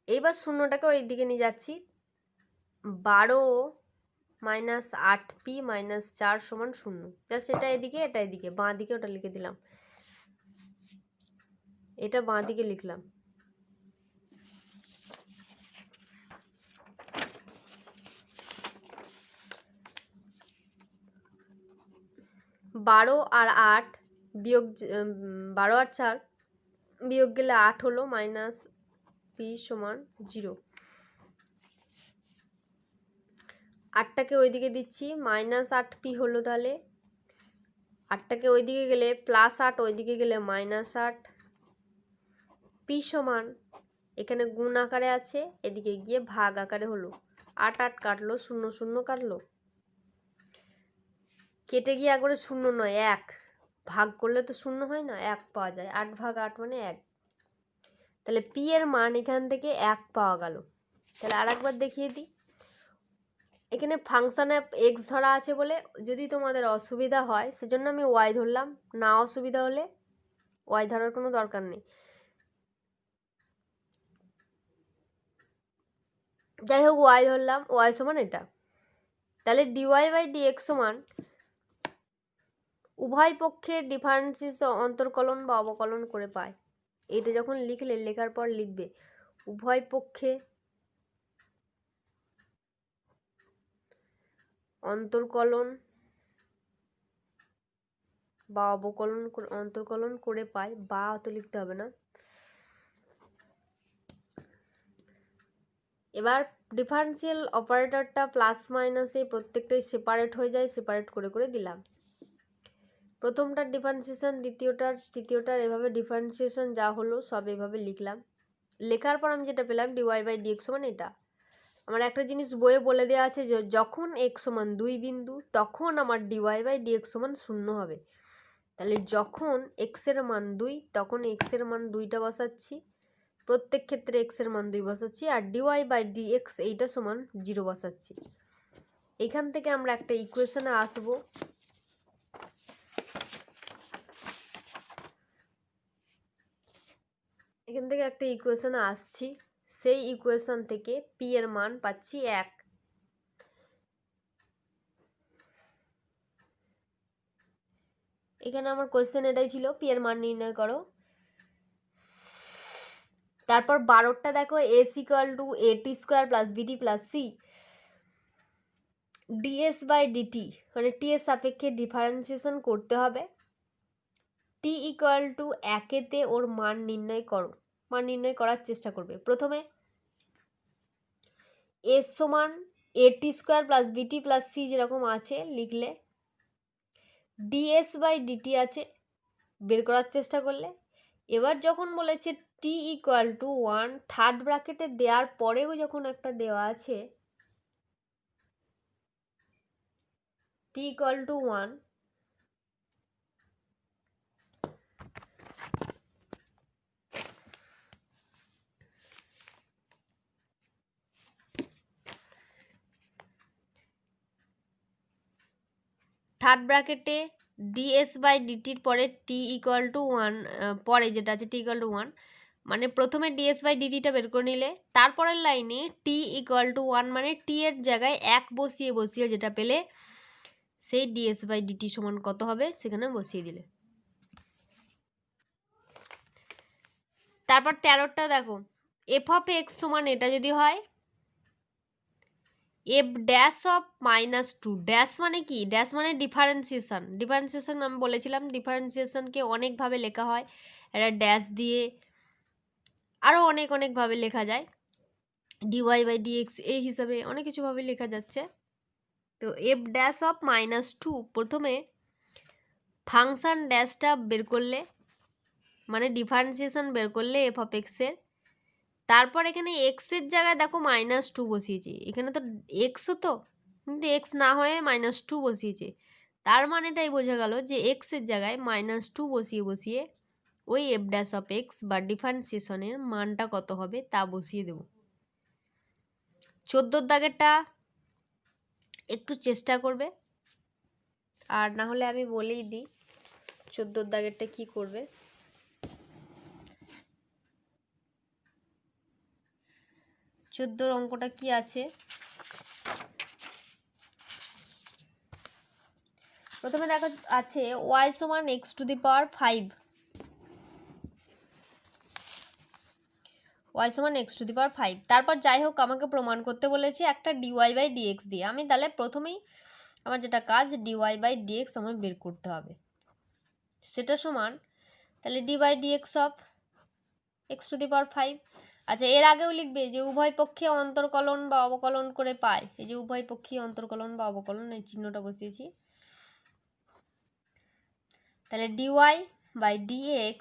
এইবার শূন্যটাকে ওই দিকে নিয়ে যাচ্ছি, 12 মাইনাস 8 পি মাইনাস 4 সমান 0, জাস্ট এটা এদিকে এটা এদিকে, বাঁ দিকে ওটা লিখে দিলাম, এটা বাঁ দিকে লিখলাম। বারো আর 8 বিয়োগ 12 আর 4 বিয়োগ গেলে 8 হলো, মাইনাস পি সমান 0, 8টাকে ওইদিকে দিচ্ছি, মাইনাস 8 পি হলো, তাহলে 8টাকে ওইদিকে গেলে প্লাস 8, ওইদিকে গেলে মাইনাস 8, পি সমান এখানে গুণ আকারে আছে এদিকে গিয়ে ভাগ আকারে হলো, 8 8 কাটলো, 0 0 কাটলো, কেটে গিয়ে একবারে 0 নয় 1, ভাগ করলে তো 0 হয় না, 1 পাওয়া যায়, 8 ভাগ 8 মানে 1, তাহলে পি এর মান এখান থেকে 1 পাওয়া গেল। তাহলে আর একবার দেখিয়ে দিই, এখানে ফাংশানে এক্স ধরা আছে বলে যদি তোমাদের অসুবিধা হয় সেজন্য আমি ওয়াই ধরলাম, না অসুবিধা হলে ওয়াই ধরার কোনো দরকার নেই। যাই হোক ওয়াই ধরলাম, ওয়াই সমান এটা, তাহলে ডিওয়াই বাই ডিএক্স সমান উভয় পক্ষের ডিফারেন্সিয়েশন অন্তর্কলন বা অবকলন করে পায়। এটা যখন লিখলে লেখার পর লিখবে উভয় পক্ষে অন্তর্কলন বা অবকলন অন্তর্কলন করে পায়, বা অত লিখতে হবে না। এবার ডিফারেন্সিয়াল অপারেটরটা প্লাস মাইনাসে প্রত্যেকটাই সেপারেট হয়ে যায়, সেপারেট করে করে দিলাম। প্রথমটার ডিফারেন্সিয়েশন, তৃতীয়টার এভাবে ডিফারেন্সিয়েশন যা হলো সব এভাবে লিখলাম। লেখার পর আমি যেটা পেলাম ডিওয়াই বাই ডিএক্স সমান এটা। আমার একটা জিনিস বইয়ে বলে দেওয়া আছে যে যখন এক্স সমান 2 বিন্দু তখন আমার ডিওয়াই বাই ডিএক্স সমান 0 হবে। তাহলে যখন এক্সের মান 2 তখন এক্সের মান 2টা বসাচ্ছি, প্রত্যেক ক্ষেত্রে এক্সের মান 2 বসাচ্ছি, আর ডিওয়াই বাই ডিএক্স এইটা সমান 0 বসাচ্ছি। এখান থেকে আমরা একটা ইকুয়েশনে আসবো। এখান থেকে একটা ইকুয়েশনে আসছি, সেই ইকুয়েশন থেকে পি এর মান পাচ্ছি 1। এখানে আমার কোয়েশ্চেন এটাই ছিল, পি এর মান নির্ণয় করো। তারপর 12টা দেখো, s equal to a t square plus b t plus c d s by d t, মানে টি এর সাপেক্ষে ডিফারেন্সিয়েশন করতে হবে। টি ইকুয়াল টু 1-তে ওর মান নির্ণয় করো, মান নির্ণয় করার চেষ্টা করবে। প্রথমে এস সমান এটি square plus b t plus C যেরকম আছে লিখলে, ডিএস বাই ডিটি আছে বের করার চেষ্টা করলে। এবার যখন বলেছে টি ইকুয়াল টু 1, থার্ড ব্র্যাকেটে দেওয়ার পরেও যখন একটা দেওয়া আছে T equal to 1, third bracket ds by ডিটির পরে টি ইকুয়াল টু 1 পরে যেটা আছে টি ইকুয়াল টু 1, মানে প্রথমে ডিএস বাই ডিটিটা বের করে নিলে, তারপরের লাইনে টি ইকুয়াল টু 1 মানে টি এর জায়গায় 1 বসিয়ে বসিয়ে যেটা পেলে সেই ডিএস বাই ডিটি সমান কত হবে সেখানে বসিয়ে দিলে। তারপর 13টা দেখো, এফ অফ এক্স সমান এটা যদি হয় এফ ড্যাশ অফ -2, ড্যাশ মানে কি, ড্যাশ মানে ডিফারেন্সিয়েশন। ডিফারেন্সিয়েশন আমি বলেছিলাম ডিফারেন্সিয়েশনকে অনেকভাবে লেখা হয়, এটা ড্যাশ দিয়ে আরও অনেকভাবে লেখা যায়, ডিওয়াই বাই ডিএক্স এই হিসাবে অনেক কিছুভাবে লেখা যাচ্ছে। তো এফ ড্যাশ অফ -2, প্রথমে ফাংশান ড্যাশটা বের করলে মানে ডিফারেন্সিয়েশন বের করলে এফ অফ এক্সের, তারপর এখানে এক্সের জায়গায় দেখো -2 বসিয়েছি, এখানে তো এক্সও তো, কিন্তু এক্স না হয়ে -2 বসিয়েছে, তার মানেটাই বোঝা গেল যে এক্সের জায়গায় -2 বসিয়ে বসিয়ে ওই এফ ড্যাশ অফ এক্স বা ডিফারেন্সিয়েশনের মানটা কত হবে তা বসিয়ে দেব। 14 দাগেরটা একটু চেষ্টা করবে, আর না হলে আমি বলেই দিই 14 দাগেরটা কি করবে। 14 অঙ্কটা কি আছে, প্রথমে দেখা আছে y সমান x to the power 5, y সমান x টু দি পাওয়ার 5। তারপর যাই হোক আমাকে প্রমাণ করতে বলেছে একটা dy বাই dx দিয়ে। আমি তাহলে প্রথমেই আমার যেটা কাজ dy বাই dx আমার বের করতে হবে, সেটা সমান তাহলে d by dx of x to the power 5। আচ্ছা, এর আগেও লিখবে যে উভয় পক্ষে অন্তর্কলন বা অবকলন করে পায়, এই যে উভয় পক্ষে অন্তর্কলন বা অবকলন এই চিহ্নটা বসিয়েছি, তাহলে dy বাই dx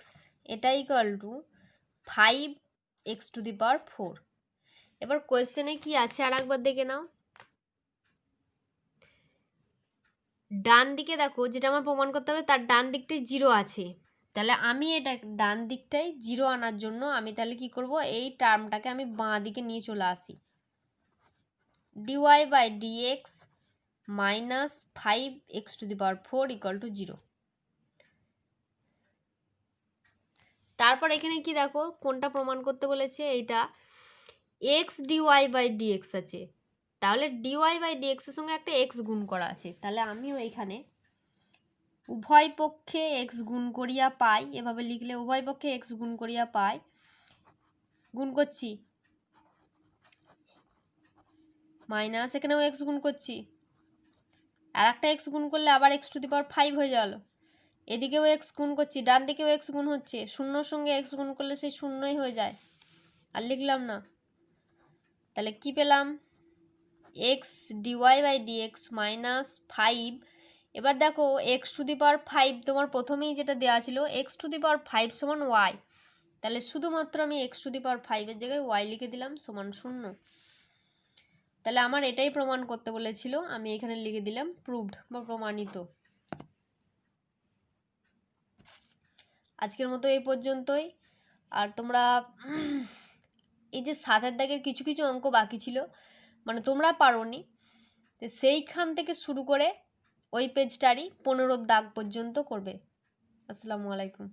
এটা equal to 5x to the power 4। এবার কোয়েশ্চেনে কি আছে আর একবার দেখে নাও, ডান দিকে দেখো যেটা আমার প্রমাণ করতে হবে তার ডান দিকটাই 0 আছে, তাহলে আমি এটা ডান দিকটাই 0 আনার জন্য আমি তাহলে কি করব, এই টার্মটাকে আমি বাঁ দিকে নিয়ে চলে আসি, dy by dx minus 5x to the power 4 equal to 0। তারপর এখানে কি দেখো কোনটা প্রমাণ করতে বলেছে, এইটা x dy বাই dx আছে, তাহলে dy বাই dx এর সঙ্গে একটা x গুণ করা আছে, তাহলে আমিও এখানে উভয় পক্ষে x গুণ করিয়া পাই, এভাবে লিখলে উভয় পক্ষে x গুণ করিয়া পাই, গুণ করছি মাইনাস এখানেও x গুণ করছি, আর একটা x গুণ করলে আবার x টু দি পাওয়ার 5 হয়ে গেল, এদিকেও x গুণ করছি, ডান দিকেও x গুণ হচ্ছে, শূন্যর সঙ্গে x গুণ করলে সেই শূন্যই হয়ে যায়, আর লিখলাম না। তাহলে কি পেলাম, x d y by d x minus 5। এবার দেখো এক্স টু দি পাওয়ার 5 তোমার প্রথমেই যেটা দেওয়া ছিল এক্স টু দি পাওয়ার 5 সমান ওয়াই, তাহলে শুধুমাত্র আমি এক্স টু দি পাওয়ার 5-এর জায়গায় ওয়াই লিখে দিলাম সমান 0। তাহলে আমার এটাই প্রমাণ করতে বলেছিল, আমি এখানে লিখে দিলাম প্রুভড বা প্রমাণিত। আজকের মতো এই পর্যন্তই। আর তোমরা এই যে 7-এর দাগের কিছু কিছু অঙ্ক বাকি ছিল, মানে তোমরা পারোনি, তো সেইখান থেকে শুরু করে ওই পেজটারই 15 দাগ পর্যন্ত করবে। আসসালামু আলাইকুম।